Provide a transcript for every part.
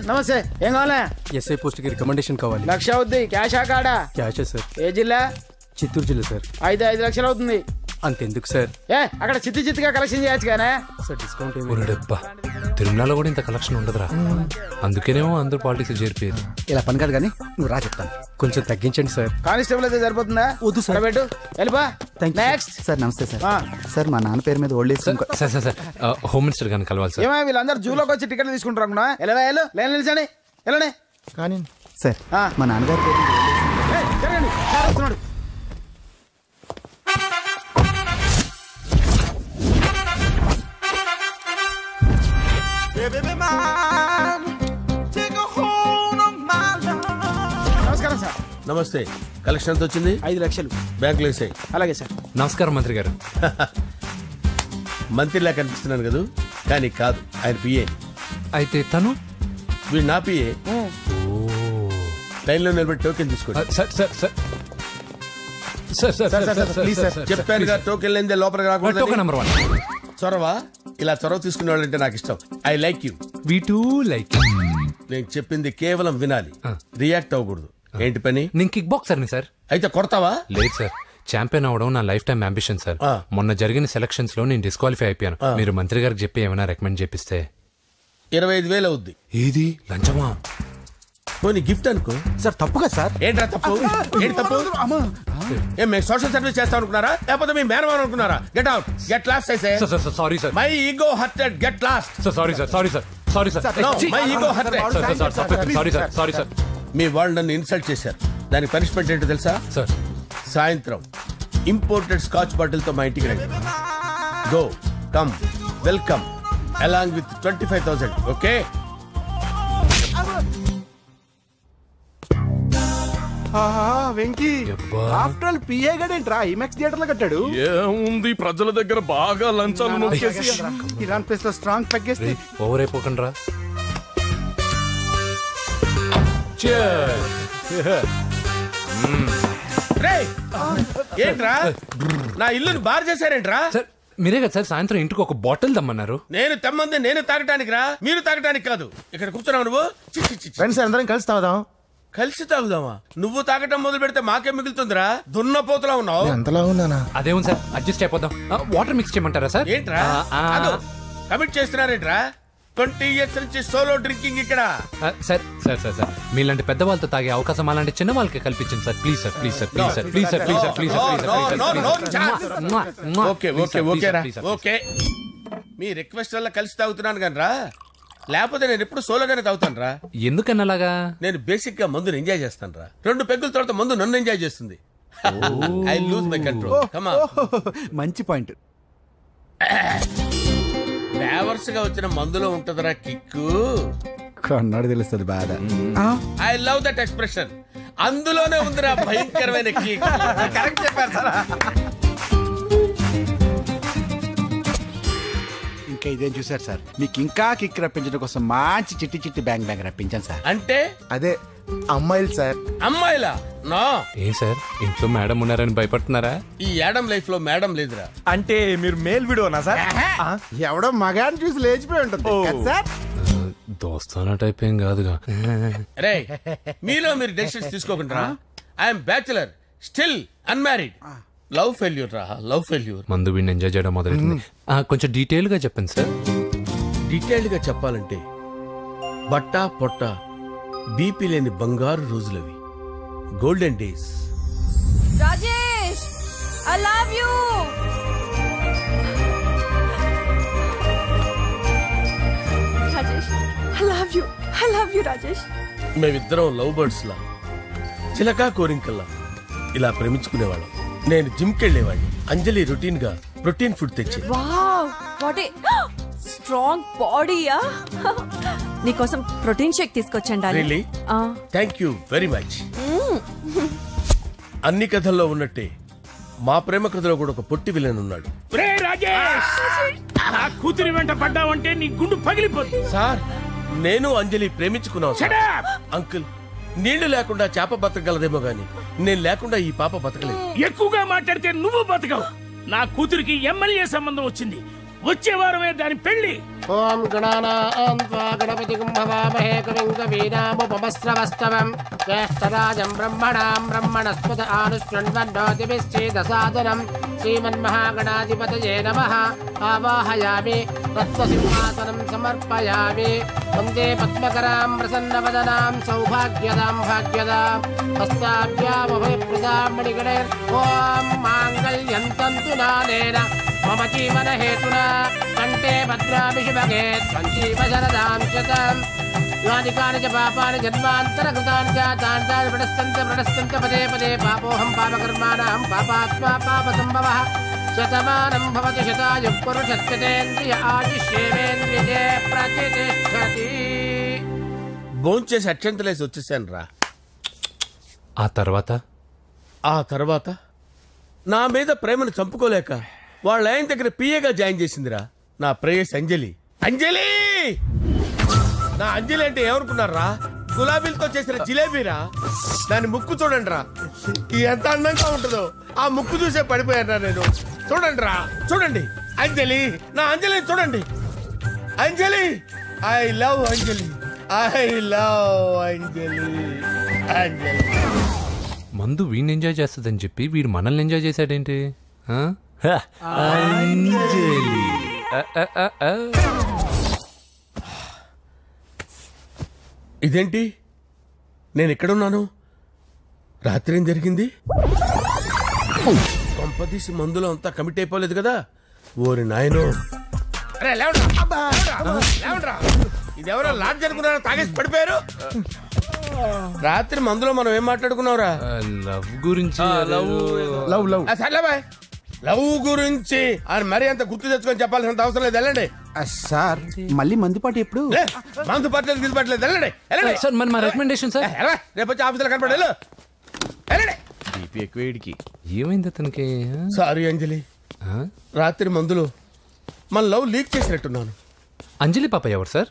నమస్తే. ఏం కావాలా? ఎస్ఐ పోస్ట్ కి రికమెండేషన్ కావాలి. 1,00,000 అవుద్ది. క్యాషా కాడా? క్యాషే సార్. ఏ జిల్లా? చిత్తూరు జిల్లా సార్. 5 లక్షలు అవుతుంది. అంతెందుకు సార్? అక్కడ చిత్తుగా కలెక్షన్ చేయొచ్చు కానీ సార్ డిస్కౌంట్ డబ్బా. తిరుమలలో కూడా ఇంత కలెక్షన్ ఉండదురా, అందుకేనేమో అందరూ పాలిటిక్స్ చేరిపోయారు. ఇలా పని కాదు కానీ నువ్వు రా చెప్తాను. కొంచెం తగ్గించండి సార్. కానిస్టేబుల్ అయితే సరిపోతుందా? వద్దు సార్. పెట్టు వెళ్ళిపా. Next sir. నమస్తే సార్. సార్ మా నాన్న పేరు మీద old age sir sir sir home minister గారిని కలవాలి సార్. ఏమో వీళ్ళందరూ జూలోకి వచ్చి టికెట్లు తీసుకుంటారు అనుకున్నా. లైన్ నిలిచండి. వెళ్ళండి. కానీ సార్ మా నాన్నగారి పేరు జరగండి. సార్ వస్తున్నాడు. నమస్కారం సార్. నమస్తే. కలెక్షన్ ఎంత వచ్చింది? 5 లక్షలు. బ్యాంకులో వేసాయి. అలాగే సార్. నమస్కారం మంత్రి గారు. మంత్రిలా కనిపిస్తున్నాను కదా, కానీ కాదు, ఆయన పిఏ. అయితే తను వీడు నా పిఏ. లైన్లో నిలబడి టోకెన్ తీసుకోండి. సార్ సార్ సార్ చెప్పానుగా, టోకెన్ లేదే లోపలికి రాకూడదు. Token number 1. చొరవ. ఇలా చొరవ తీసుకునే వాళ్ళంటే నాకు ఇష్టం. I like you. We two like. నేను చెప్పింది కేవలం వినాలి, రియాక్ట్ అవ్వకూడదు. ఏంటి పని? నేను కిక్ బాక్సర్ని సార్. అయితే కొడతావా? లేదు సార్, ఛాంపియన్ అవడం నా లైఫ్ టైం అంబిషన్ సార్. మొన్న జరిగిన సెలక్షన్స్ లో నేను డిస్క్వాలిఫై అయిపోయాను. మీరు మంత్రి గారికి చెప్పి ఏమైనా రికమెండ్ చేపిస్తే. 25,000 అవుద్ది. ఏది లంచమా? పోనీ గిఫ్ట్ అనుకో. సార్ తప్పుగా సార్. ఏంట్రా తప్పు? ఏంటి తప్పు? ఏం మేము సోషల్ సర్వీస్ చేస్తాం అనుకున్నారా, లేకపోతే మీ మేనమాన్ అనుకున్నారా? Get out, get lost. Sorry sir, my ego hurted, get lost. Sorry sir, sorry sir, sorry sir, my ego hurted. Sorry sir, sorry sir. మీ వాళ్ళు నన్ను ఇన్సల్ట్ చేశారు. దానికి పనిష్మెంట్ ఏంటో తెలుసా? సార్ సాయంత్రం ఇంపోర్టెడ్ స్కాచ్ బాటిల్ తో మా ఇంటికి రండి. Go come welcome along with 25,000. Okay? Venky after all PA గడేంట్రా ఇమెక్స్ థియేటర్ లో కట్టాడు. ఏముంది, ప్రజల దగ్గర బాగా లంచాలు నొక్కేసి ఇరాన్ ప్లేస్ లో స్ట్రాంగ్ తగ్గేస్తే ఓవర్ అయిపోకండి రా. ఏంట్రా నా ఇల్లుని బార్ చేశారేంట్రా? సార్ మీరే కదా సార్ సాయంత్రం ఇంటికి ఒక బాటిల్ దమ్మన్నారు. నేను తెమ్మంది నేను తాగటానికి రా, మీరు తాగటానికి కాదు. ఇక్కడ కూర్చున్నావు నువ్వు. ఫ్రెండ్స్ అందరం కలిసి తాగుదాం. కలిసి తాగుదామా? నువ్వు తాగటం మొదలు పెడితే మాకే మిగులుతుందిరా. దున్నపోతులా ఉన్నావు. ఎంతలా ఉన్నానా? అదేముంది సార్, అడ్జస్ట్ అయిపోదాం. వాటర్ మిక్స్ చేయమంటారా సార్? ఏంట్రా కమిట్ చేస్తున్నారేంట్రా? 20 years నుంచి సోలో డ్రింకింగ్ ఇక్కడ. సార్ సార్ సార్ సార్ మీలాంటి పెద్ద వాళ్ళతో తాగే అవకాశం అలాంటి చిన్న వాళ్ళకి కల్పించండి sir. Please sir, please sir, please sir, please sir, please sir, please sir. Okay okay okay రా, ఓకే. మీ రిక్వెస్ట్ వల్ల కలిసి తాగుతున్నాను కానీ రా, లేకపోతే నేను ఎప్పుడు సోలోగానే తాగుతాను రా. ఎందుకన్నా అలాగా? నేను బేసిక్ గా మందుని ఎంజాయ్ చేస్తాను రా. 2 పెగ్గుల తర్వాత మందు నన్ను ఎంజాయ్ చేస్తుంది. I lose my control. Come on. మంచి పాయింట్. ఫ్లేవర్స్ గా వచ్చిన మందులో ఉంటదరా కిక్కు. కన్నాడు తెలుస్తుంది బాధ. I love that expression. అందులోనే ఉందిరా భయంకరమైన కిక్. కరెక్ట్ చెప్పారు సార్. ఇంకా ఇదేం చూసారు సార్, మీకు ఇంకా కిక్ రప్పించడం కోసం మంచి చిట్టి చిట్టి బ్యాంగ్ బ్యాంగ్ రప్పించాను సార్. అంటే అదే అమ్మాయిలు సార్. అమ్మాయిలా? నో. ఏం సార్ ఇంట్లో మేడం ఉన్నారని భయపడుతున్నారా? ఈ యాడమ్ లైఫ్ లో మేడం లేదురా. అంటే మీరు మేల్ వీడియోనా సార్? ఎవడో మగాన్ని చూసి లేచిపోయి ఉంటుంది సార్. దోస్తానా టైప్ ఏం కాదుగా. రే మీలో మీరు డెసిషన్స్ తీసుకోకుండా. I'm bachelor, still unmarried. Love failure రా, లవ్ ఫెయిల్యూర్. మందు వీడిని ఎంజాయ్ చేయడం మొదలైంది. కొంచెం డీటెయిల్ గా చెప్పండి సార్. డీటెయిల్డ్ గా చెప్పాలంటే బట్టా పొట్ట బీపీ లేని బంగారు రోజులవి, golden days. Rajesh, I love you. Rajesh, I love you. I love you, Rajesh. మేమిద్దరం లవ్ బర్డ్స్ లా, చిలకా కోరింకల్లా ఇలా ప్రేమించుకునేవాళ్ళం. నేను జిమ్ కెళ్ళేవాడిని. అంజలి రొటీన్ గా ప్రోటీన్ ఫుడ్ తెచ్చి. వావ్, వాట్ ఏ స్ట్రాంగ్ బాడీయా. నీకోసం ప్రోటీన్ షేక్ తీసుకొచ్చండి. Really? Thank you very much. అన్ని కథల్లో ఉన్నట్టే మా ప్రేమ కథలో కూడా ఒక పొట్టి విలన్ ఉన్నాడు. కూతురి వెంట పడ్డావంటే నీ గుండు పగిలిపోతుంది. సార్ నేను అంజలి ప్రేమించుకున్నాను. అంకుల్, నీళ్లు లేకుండా చేప బతకగలదేమో గాని నేను లేకుండా ఈ పాప బతకలేదు. ఎక్కువగా మాట్లాడితే నువ్వు బతకవు. నా కూతురికి ఎమ్మెల్యే సంబంధం వచ్చింది. వచ్చే వారమే దాని పెళ్లి. ఓం గణానాం త్వా గణపతిం భవామహే కవిం కవీనాముపమస్రవస్తవం జ్యేష్ఠరాజం బ్రహ్మణాం బ్రహ్మణస్పద ఆనుష్ణ్వన్నోతిభిశ్చేదసాదనం శ్రీమన్మహాగణాధిపతయే నమః ఆవాహయామి తత్వసింహాసనం సమర్పయామి వందే పద్మకరాం ప్రసన్నవదనాం సౌభాగ్యదాం భాగ్యదాం హస్తాభ్యామభయప్రదాం మణిగణైర్ ఓం మాంగళ్యం తంతు నానేన మమ జీవన హేతునా కంటే భద్రామి శుభగే సంజీవ శరదాం శతం యాని కాని చ పాపాని జన్మాంతరకృతాని తాని ప్రణశ్యంత పదే పదే పాపోహం పాపకర్మాణం పాపాత్మా పాపసంభవః శతమానం భవతి శతాయుః పురుషస్యతేంద్రియ ఆయుష్యేవేంద్రియే ప్రతిష్టతి. భోంచేసి అక్షంతలేసి వచ్చేసాను రా. ఆ తర్వాత నా మీద ప్రేమను చంపుకోలేక వాళ్ళ ఆయన దగ్గర పిఏగా జాయిన్ చేసిందిరా నా ప్రేయస్ అంజలి. అంజలి నా అంజలి అంటే ఏమనుకున్నారా? గులాబీలతో చేసిన జిలేబీరా. దాని ముక్కు చూడండి రా, ఎంత అందంగా ఉంటుందో. ఆ ముక్కు చూసే పడిపోయారా నేను. చూడండి రా, చూడండి అంజలి, నా అంజలి చూడండి. Anjali, I love Anjali, I love Anjali. Anjali మందు వీడిని ఎంజాయ్ చేస్తుందని చెప్పి వీడు మనల్ని ఎంజాయ్ చేశాడేంటి? ఆ? అంజలి. ఇదేంటి, నేను ఎక్కడున్నాను? రాత్రి ఏం జరిగింది? కొంపదీసి మందులో అంతా కమిట్ అయిపోలేదు కదా? ఓరి నాయనో, ఇదెవరో లాడ్జ్ అనుకున్నారా? తాగేసి పడిపోయారు. రాత్రి మందులో మనం ఏం మాట్లాడుకున్నావురా? లవ్ గురించి. లవ్ గురించి అని మరీ అంత గుర్తు తెచ్చుకొని చెప్పాల్సినంత అవసరం లేదు. వెళ్ళండి సార్. మళ్ళీ మందుపాటి ఎప్పుడు? మందు పట్టలేదు గిల్లు పట్టలేదు. వెళ్ళండి సార్ మరి మా రికమెండేషన్ సార్. రేపు వచ్చి ఆఫీసులో కనపడి వెళ్ళండి. ఏమైంది అతనికి? సారీ అంజలి, రాత్రి మందులో మన లవ్ లీక్ చేసినట్టున్నాను. అంజలి పాప ఎవరు సార్?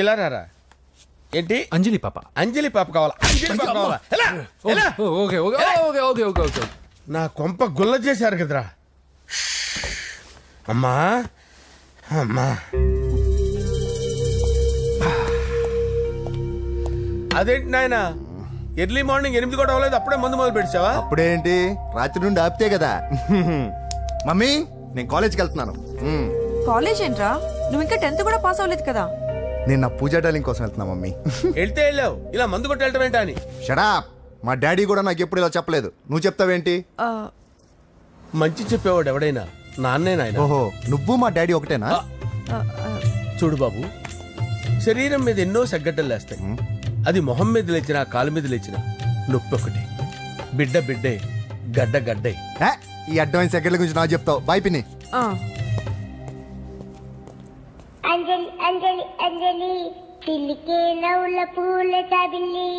ఇలా రారా. ఏంటి అంజలి పాప? అంజలి పాప కావాలా? అంజలి పాప కావాలా? Okay okay okay okay okay okay. నా కొంప గుల్ల చేశారు కదరా. అమ్మా అమ్మా, అదేంటి నాయన, ఎర్లీ మార్నింగ్ 8 కూడా అవ్వలేదు, అప్పుడే మందు మొదలు పెట్టావా? అప్పుడేంటి, రాత్రి నుండి ఆపితే కదా. మమ్మీ, నేను కాలేజ్కి వెళ్తున్నాను. కాలేజ్ ఏంట్రా, నువ్వు ఇంకా 10th కూడా పాస్ అవ్వలేదు కదా. నేను నా పూజా డాలింగ్ కోసం వెళ్తున్నా మమ్మీ. వెళ్తే వెళ్ళావు, ఇలా మందు కొట్టి వెళ్ళటం ఏంటా అని. షడా, మా డాడీ కూడా నాకు ఎప్పుడు ఇలా చెప్పలేదు. నువ్వు చెప్తావేంటి? మంచి చెప్పేవాడు ఎవడైనా నాన్నే నాయన. ఓహో, నువ్వు మా డాడీ ఒకటేనా? చూడు బాబు, శరీరం మీద ఎన్నో సగ్గడ్డలు లేస్తాయి. అది మొహం మీద లేచినా కాలు మీద లేచినా నొప్పి ఒకటి. బిడ్డ బిడ్డే, గడ్డ గడ్డే. ఈ అడ్వాన్స్ సెకండ్ల గురించి నాకు చెప్తావు. బాయ్ పిన్ని. అంజలి అంజలి అంజలి పిల్లికే నవ్వుల పూల తబిల్లి.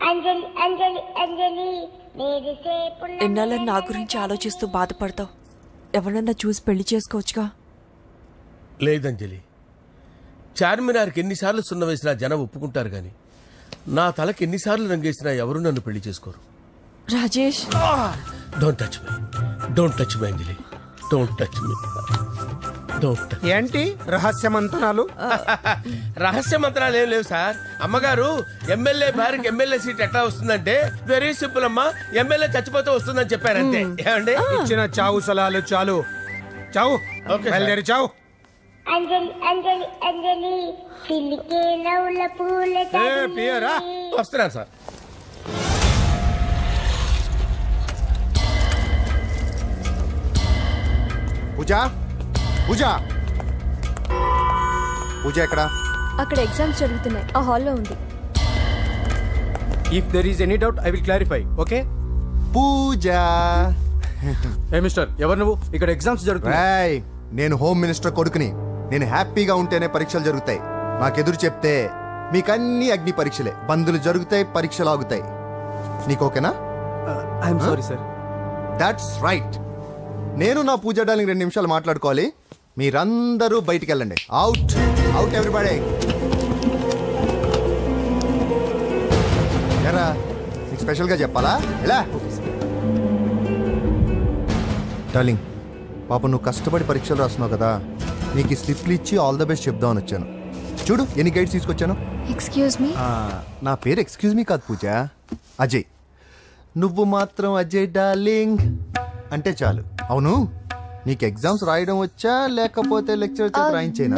అంజలి అంజలి అంజలి ఎన్నాళ్ళ నా గురించి ఆలోచిస్తూ బాధపడతావు. ఎవరన్నా చూసి పెళ్లి చేసుకోవచ్చుగా. లేదంజలి, చార్మినార్కి ఎన్నిసార్లు సున్న వేసినా జనం ఒప్పుకుంటారు గాని నా తలకి ఎన్నిసార్లు రంగేసినా ఎవరు నన్ను పెళ్లి చేసుకోరు. Rajesh, don't touch me, don't touch me Anjali, don't touch me, don't touch. ఏంటి రహస్య మంత్రాలు? రహస్య మంత్రాలు ఏం లేవు సార్. అమ్మగారు ఎమ్మెల్యే భార్యకి ఎమ్మెల్యే సీట్ ఎట్లా వస్తుందంటే వెరీ సింపుల్ అమ్మా, ఎమ్మెల్యే చచ్చిపోతే వస్తుందని చెప్పారంతే. ఏమండి, ఇచ్చిన చావు సలాలు చాలు. చావు, బయలుదేరి చావు. అంజలి అంజలి అంజలి పిల్లికే నవ్వుల పూల తబిల్లి. వస్తున్నాను సార్. పూజ, పూజ, పూజ ఎక్కడ? అక్కడ ఎగ్జామ్స్ జరుగుతున్నాయి, ఆ హాల్లో ఉంది. If there is any doubt I will clarify. Okay Pooja. ఏ మిస్టర్, ఎవరు నువ్వు? ఇక్కడ ఎగ్జామ్స్ జరుగుతున్నాయి. నేను హోమ్ మినిస్టర్ కొడుకుని. నేను హ్యాపీగా ఉంటేనే పరీక్షలు జరుగుతాయి. నాకెదురు చెప్తే మీకన్నీ అగ్ని పరీక్షలే. బందులు జరుగుతాయి, పరీక్షలు ఆగుతాయి. నీకు ఓకేనా? I'm sorry sir. That's right. నేను నా పూజ డార్లింగ్ 2 నిమిషాలు మాట్లాడుకోవాలి. మీరందరూ బయటికి వెళ్ళండి. Out, out everybody. ఎరా, నీకు స్పెషల్గా చెప్పాలా? ఎలా డార్లింగ్, పాప నువ్వు కష్టపడి పరీక్షలు రాస్తున్నావు కదా, నీకు స్లిప్లు ఇచ్చి ఆల్ ద బెస్ట్ చెప్దామని వచ్చాను. చూడు ఎన్ని గైడ్స్ తీసుకొచ్చాను. Excuse me. నా పేరు ఎక్స్క్యూజ్ మీ కాదు పూజ, అజయ్. నువ్వు మాత్రం అజయ్ డార్లింగ్ అంటే చాలు. అవును, నీకు ఎగ్జామ్స్ రాయడం వచ్చా లేకపోతే లెక్చర్ రాయించేనా?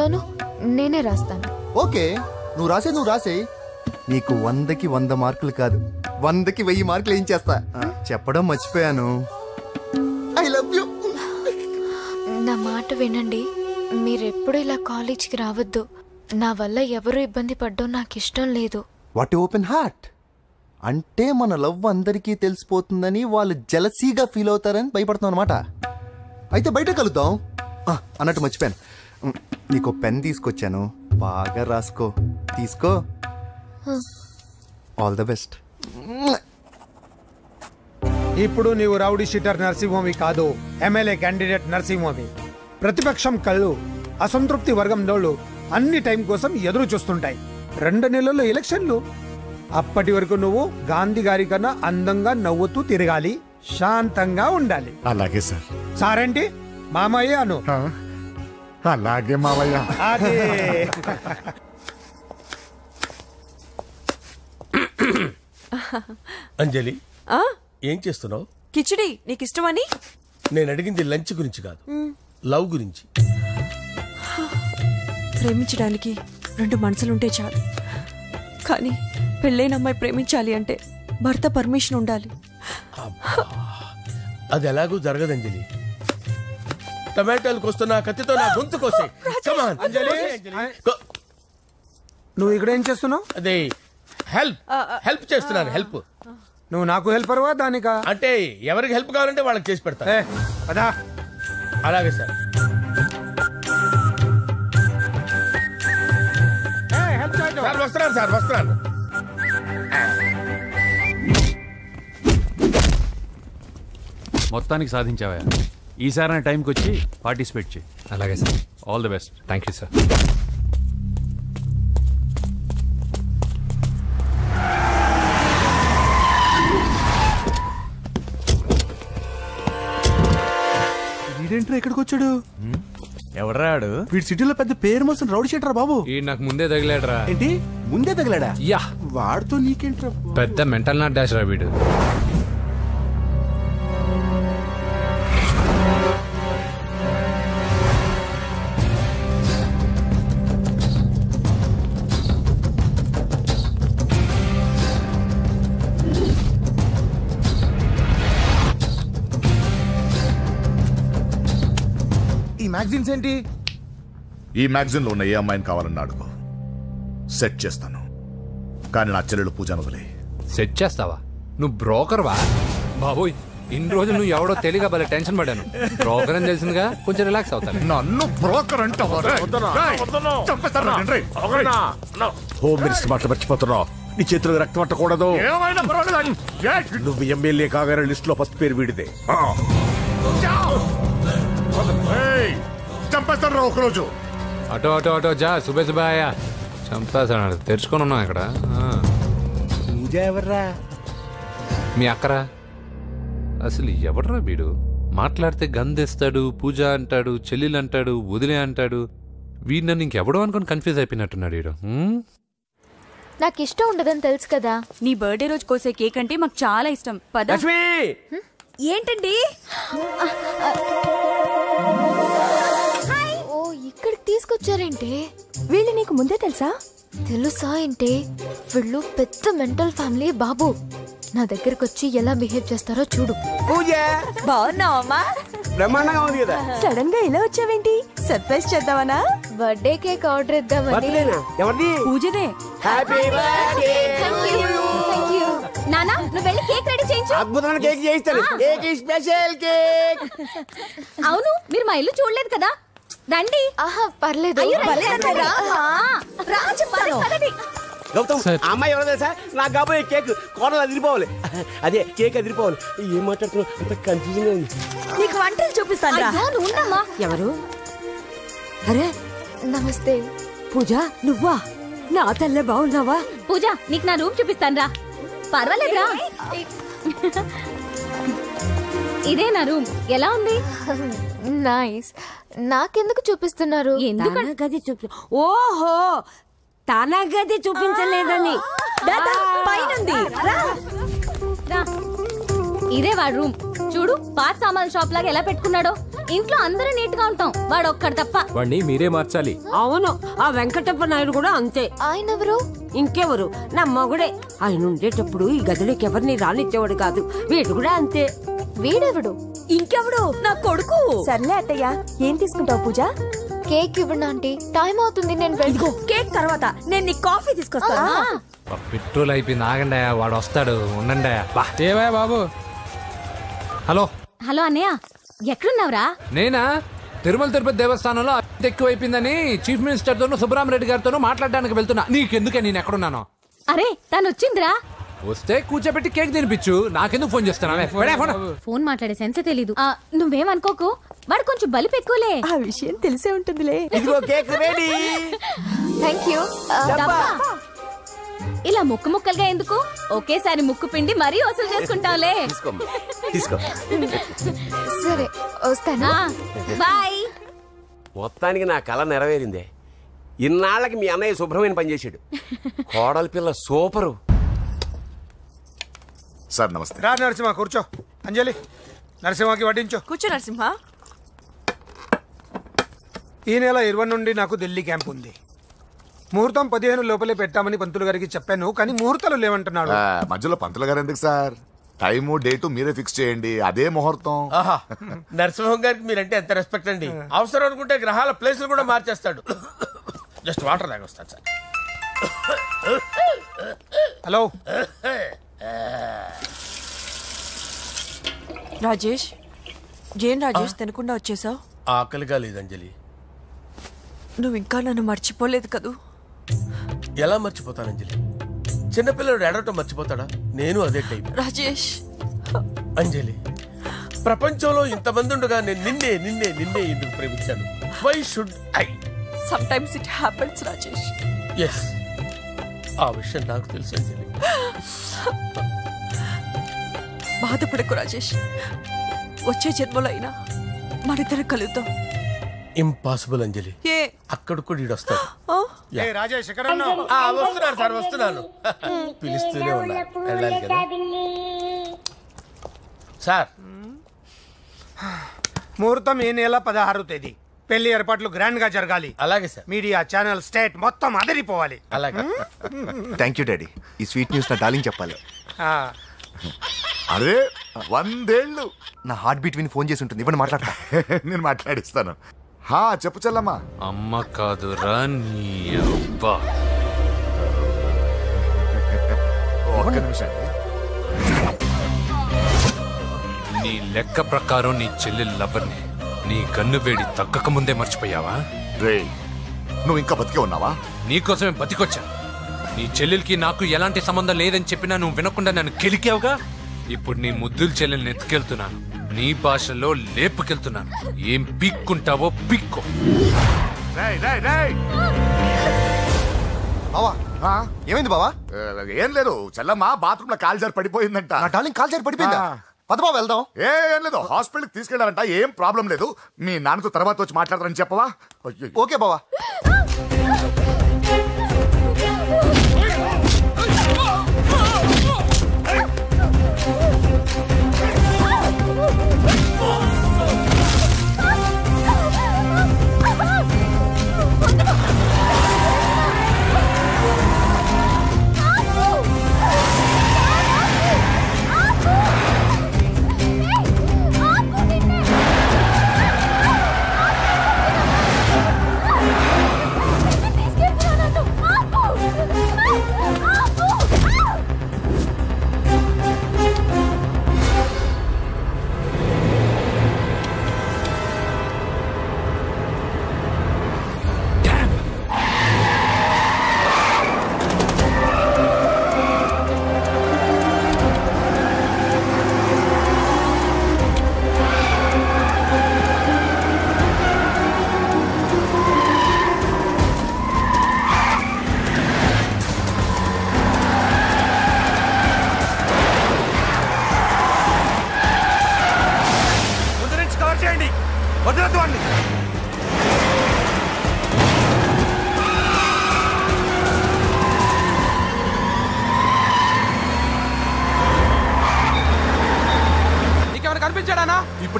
నేనే రాస్తాను. ఓకే, నువ్వు రాసే. నీకు 100కి 100 మార్కులు కాదు, 100కి 1000 మార్కులు ఏం చేస్తా. చెప్పడం మర్చిపోయాను, ఐ లవ్ యూ. నా మాట వినండి, మీరెప్పుడు ఇలా కాలేజ్కి రావద్దు. నా వల్ల ఎవరు ఇబ్బంది పడ్డం నాకు ఇష్టం లేదు. వాట్ ఓపెన్ హార్ట్ అంటే మన లవ్ అందరికీ తెలిసిపోతుందని వాళ్ళు జలసీగా ఫీల్ అవుతారని భయపడుతున్నాం అనమాట. అయితే బయట కలుద్దాం. అన్నట్టు మర్చిపోయాను, నీకు పెన్ తీసుకొచ్చాను, బాగా రాసుకో. తీసుకో. All the best. ఇప్పుడు నీవు రౌడీ షీటర్ నరసింహమి కాదు, ఎమ్మెల్యే క్యాండిడేట్ నరసింహమి. ప్రతిపక్షం కళ్ళు అసంతృప్తి వర్గం నోళ్ళు అన్ని టైం కోసం ఎదురు చూస్తుంటాయి. 2 నెలల్లో ఎలక్షన్లు. అప్పటి వరకు నువ్వు గాంధీ గారి కన్నా అందంగా నవ్వుతూ తిరగాలి, శాంతంగా ఉండాలి. అలాగే సార్. సారేంటి మామయ్య అను. అలాగే మావయ్య. అదే. అంజలి, ఏం చేస్తున్నావు? కిచిడి నీకు ఇష్టమని. నేను అడిగింది లంచ్ గురించి కాదు, లవ్ గురించి. ప్రేమించడానికి 2 మనసులుంటే చాలు, కానీ పెళ్ళైన అమ్మాయి ప్రేమించాలి అంటే భర్త పర్మిషన్ ఉండాలి. అది ఎలాగూ జరగదు అంజలి. టమాటాలు కోస్తున్నా కత్తితో నా గొంతు కోసే. నువ్వు ఇక్కడ ఏం చేస్తున్నావు? అదే హెల్ప్ చేస్తున్నాను. హెల్ప్. నువ్వు నాకు హెల్పర్వా దానికా? అంటే ఎవరికి హెల్ప్ కావాలంటే వాళ్ళకి చేసి పెడతా. అదా. అలాగే సార్. వస్తున్నాను. మొత్తానికి సాధించావా? ఈసారి టైంకి వచ్చి పార్టిసిపేట్ చేయి. అలాగే sir. All the best. Thank you sir. వీడేంట్రా ఇక్కడికి వచ్చాడు? ఎవడ్రాడు? వీడి సిటీలో పెద్ద పేరు మోసిన రౌడీ షీటర్ బాబు. ఈ నాకు ముందే తగిలాడరా. ఏంటి ముందే తగిలాడా? యా, వాడితో నీకేంట్రా? పెద్ద మెంటల్ నాట్ డాష్ రా వీడు. ఈ మ్యాగజైన్స్ ఏంటి? ఈ మ్యాగజైన్ లో ఉన్న ఏ అమ్మాయిని కావాలని అడుగు, సెట్ చేస్తాను. కానీ నా చెల్లెలు పూజను వదిలే. సెట్ చేస్తావా? నువ్వు బ్రోకర్ వా? బాబోయ్, ఇన్ని రోజులు నువ్వు ఎవడో తెలియక భలే టెన్షన్ పడ్డాను. బ్రోకర్ అని తెలిసిందిగా కొంచెం రిలాక్స్ అవుతాను. నన్ను బ్రోకర్ అంటావా? హోమ్ మినిస్టర్ మాట మర్చిపోతున్నావు. నీ చేతులకు రక్తం పట్టకూడదు. నువ్వు ఎమ్మెల్యే కాగానే లిస్ట్ లో ఫస్ట్ పేరు వీడిదే. చంపేస్తాను రా ఒకరోజు. అటో జా సుబే సుబాయా. చంపేస్తాడు. తెరుచుకొని ఉన్నాం ఇక్కడ. పూజ ఎవర్రా? మీ అక్కరా? అసలు ఎవడరా వీడు? మాట్లాడితే గంధేస్తాడు, పూజ అంటాడు, చెల్లెలు అంటాడు, వదిలే అంటాడు. వీడు నన్ను ఇంకెవడో అనుకుని కన్ఫ్యూజ్ అయిపోయినట్టున్నాడు వీడు. నాకు ఇష్టం ఉండదని తెలుసు కదా. నీ బర్త్డే రోజు కోసే కేక్ అంటే మాకు చాలా ఇష్టం. పద. ఏంటండి? ఓ, ఇక్కడికి తీసుకొచ్చారేంటి? వీళ్ళు నీకు ముందే తెలుసా? తెలుసా ఏంటి? వీళ్ళు పెద్ద మెంటల్ ఫ్యామిలీ బాబు. నా దగ్గరకు వచ్చి ఎలా బిహేవ్ చేస్తారో చూడు. పూజ, బాగున్నావమ్మా? బ్రహ్మాండంగా ఉంది కదా. సడన్ గా ఇలా వచ్చావేంటి? సర్ప్రైజ్ చేద్దామనా? బర్త్డే కేక్ ఆర్డర్ ఇద్దామని. ఎవరిది? పూజదే. Happy birthday. నానా, నువ్వు వెళ్ళి కేక్ రెడీ చేయించు. అద్భుతమైన కేక్ చేయిస్తాను. Cake special cake. అవును, మీరు మా ఇల్లు చూడలేదు కదా. రండి. ఆహా, పర్లేదు. గౌతమ్, అమ్మాయి ఎవరో తెలుసా? నాకు కాబోయే కేక్ కోడలు అదిరిపోవాలి. అదే కేక్ అదిరిపోవాలి. ఏం మాట్లాడుతున్నావు? అంత కన్ఫ్యూజన్ గా ఉంది. నీకు వంటలు చూపిస్తాను. ఎవరు? అరే, నమస్తే. పూజ, నువ్వా? నా తల్లే బాగున్నావా? పూజ, నీకు నా రూమ్ చూపిస్తాను రా. పర్వాలేదురా. ఇదే నా రూమ్. ఎలా ఉంది? నైస్. నాకెందుకు చూపిస్తున్నారు? తన గది ఓహో తన గది చూపించలేదని. పైనుంది. ఇదే వాడు రూమ్. చూడు పాత సామాన్ షాప్ లాగా ఎలా పెట్టుకున్నాడో. ఇంట్లో అందరూ నీట్ గా ఉంటాం, వాడు ఒక్కడు తప్ప. వాడిని మీరే మార్చాలి. అవును, ఆ వెంకటప్ప నాయుడు కూడా అంతే. ఆయన ఎవరు? ఇంకెవరు, నా మగుడే. ఆయన ఉండేటప్పుడు ఈ గదిలోకి ఎవరిని రానిచ్చేవాడు కాదు. వీడు కూడా అంతే. వీడెవడు? ఇంకెవడు? నా కొడుకు. సర్లే అత్తయ్య, ఏం తీసుకుంటావు పూజ? కేక్ ఇవ్వండి ఆంటీ, టైం అవుతుంది. నేను వెళ్ళి కేక్ తర్వాత నేను నీకు కాఫీ తీసుకొస్తాను. పెట్రోల్ అయిపోయింది, ఆగండి, వాడు వస్తాడు, ఉండండి. ఏవా బాబు? హలో హలో అన్నయ్య, ఎక్కడున్నావురా? నేనా? తిరుమల తిరుపతి దేవస్థానంలో అతి ఎక్కువైపోయిందని చీఫ్ మినిస్టర్ తోనూ సుబ్రహ్మరెడ్డి గారితోనూ మాట్లాడడానికి వెళ్తున్నా. నీకెందుకే నేను ఎక్కడున్నాను? అరే తను వచ్చిందిరా. వస్తే కూర్చోబెట్టి కేక్ తినిపించు, నాకెందుకు ఫోన్ చేస్తున్నా? ఫోన్ మాట్లాడే సెన్స్ తెలీదు. నువ్వేమనుకోకు, వాడు కొంచెం బలిపు ఎక్కువలే. ఆ విషయం తెలిసే ఉంటుందిలే. ఇదిగో కేక్ రెడీ. Thank you. ఇలా ముక్కు ముక్కలుగా ఎందుకు, ఒకేసారి ముక్కు పిండి మరీ వసూలు చేసుకుంటావులే. తీసుకో. సరే వస్తానా? బాయ్. మొత్తానికి నా కళ నెరవేరిందే. ఇన్నాళ్ళకి మీ అన్నయ్య శుభ్రమైన పనిచేశాడు. కోడలి పిల్ల సూపరు. సార్ నమస్తే. రా నరసింహ, కూర్చో. అంజలి, నరసింహకి వడ్డించు. కూర్చో నరసింహ. ఈ నెల 20 నుండి నాకు ఢిల్లీ క్యాంప్ ఉంది. ముహూర్తం 15 లోపలే పెట్టామని పంతులు గారికి చెప్పాను, కానీ ముహూర్తాలు లేవంటున్నాడు. మధ్యలో పంతులు గారు ఎందుకు సార్? టైము డేటు మీరే ఫిక్స్ చేయండి, అదే ముహూర్తం. నరసింహం గారికి మీరంటే ఎంత రెస్పెక్ట్ అండి. అవసరం అనుకుంటే గ్రహాల ప్లేసులు కూడా మార్చేస్తాడు. జస్ట్ వాటర్ తాగొస్తాను సార్. హలో రాజేష్, ఏం రాజేష్ తినకుండా వచ్చేసావు? ఆకలిగా లేదు అంజలి. నువ్వు ఇంకా నన్ను మర్చిపోలేదు కదూ? ఎలా మర్చిపోతాను అంజలి? చిన్నపిల్లడు ఏడవటం మర్చిపోతాడా? నేను అదే టైప్. రాజేష్, అంజలి, ప్రపంచంలో ఇంతమంది ఉండగా నేను నిన్నే నిన్నే నిన్నే ఎందుకు ప్రేమించాను? Why should I? Sometimes it happens Rajesh. Yes, ఆ విషయం నాకు తెలుసు అంజలి. బాధపడకు రాజేష్, వచ్చే జన్మలో అయినా మరిద్దరు కలుద్దాం. ఇంపాసిబుల్ అంజలి. అక్కడ కూడా ఈడు వస్తాడు. రాజేష్ ఎక్కడ? వస్తున్నాను సార్, వస్తున్నాను. పిలుస్తూనే ఉన్నారు, వెళ్ళాలి కదా సార్. ముహూర్తం ఈ నెల 16వ తేదీ. పెళ్లి ఏర్పాట్లు గ్రాండ్ గా జరగాలి. అలాగే సార్. మీడియా ఛానల్ స్టేట్ మొత్తం అదిరిపోవాలి. అలాగే. Thank you daddy. ఈ స్వీట్ న్యూస్ నా డార్లింగ్ చెప్పాలి. అరే 100 ఏళ్ళు. నా హార్ట్ బీట్ విని ఫోన్ చేసి ఉంటుంది, ఇవ్వండి మాట్లాడతా. నేను మాట్లాడిస్తాను. చెప్పు చెల్లమ్మా. అమ్మ కాదు రా నీ అబ్బా. ఒక్క నిమిషం. నీ లెక్క ప్రకారం నీ చెల్లెలు లవర్ని నీ కన్ను వేడి తగ్గక ముందే మర్చిపోయావా? రే, నువ్వు ఇంకా బతికే ఉన్నావా? నీకోసమే బతికొచ్చా. నీ చెల్లెలకి నాకు ఎలాంటి సంబంధం లేదని చెప్పినా నువ్వు వినకుండా నన్ను కెలికావుగా. ఇప్పుడు నీ ముద్దుల చెల్లెల్ని ఎత్తుకెళ్తున్నాను, నీ భాషలో లేపుకెళ్తున్నాను. ఏం పీక్కుంటావో పీక్కో. బావా, ఏమైంది బావా? ఏం లేదు, చెల్లమ్మ బాత్రూమ్ లో కాల్జారి పడిపోయిందంట. నా డార్లింగ్ కాల్జారి పడిపోయిందా? పద బావ వెళ్దాం. ఏం లేదు, హాస్పిటల్కి తీసుకెళ్లారంట. ఏం ప్రాబ్లం లేదు. మీ నాన్నతో తర్వాత వచ్చి మాట్లాడతారని చెప్పవా? ఓకే బావా.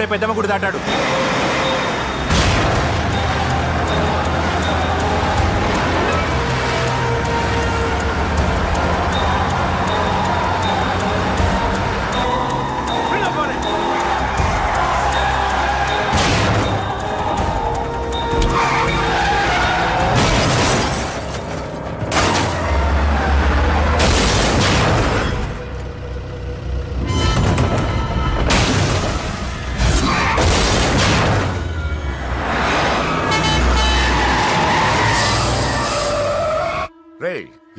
అప్పుడే పెద్దమ్మ గుడి దాటాడు.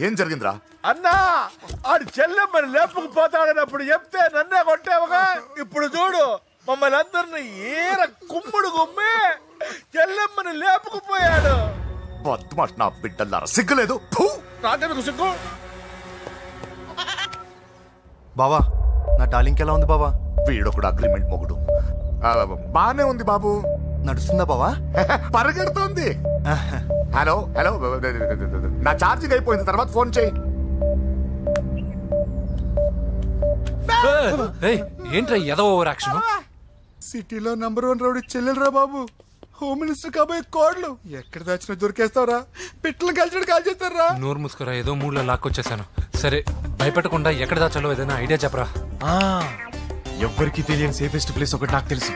ఏం జరిగిందిరా? అన్నా ఆడు చెల్లెమ్మని లేపుకుపోతాడనప్పుడు చెప్తే నన్నే కొట్టావుగా. ఇప్పుడు చూడు మమ్మల్ని అందరిని ఏర కుమ్ముడు గుమ్మి చెల్లెమ్మని లేపుకుపోయాడు. బద్మాష్ నా బిడ్డల్లారా, సిగ్గులేదు? నాకెందుకు సిగ్గు? బావా నా డార్లింగ్ ఎలా ఉంది బావా? వీడొకడు అగ్రిమెంట్ మొగుడు. బానే ఉంది బాబు. నడుస్తుందా బావా? పరిగెడుతోంది. హలో హలో, నా ఛార్జింగ్ అయిపోయింది, తర్వాత ఫోన్ చేయి. ఏంట్రా ఎదో ఓవర్ యాక్షన్? సిటీలో నంబర్ 1 రౌడీ చెల్లెలరా బాబు. హోమ్ మినిస్టర్ కాబోయే కోడ్లు ఎక్కడ దాచినా దొరికేస్తావురా. పిట్టలు కలిసి కాల్ చేస్తారా. నోరు ముసుకురా, ఏదో మూడ్లో లాక్కొచ్చేసాను. సరే భయపెట్టకుండా ఎక్కడ దాచాలో ఏదైనా ఐడియా చెప్పరా. ఎవ్వరికి తెలియని సేఫెస్ట్ ప్లేస్ ఒకటి నాకు తెలుసు.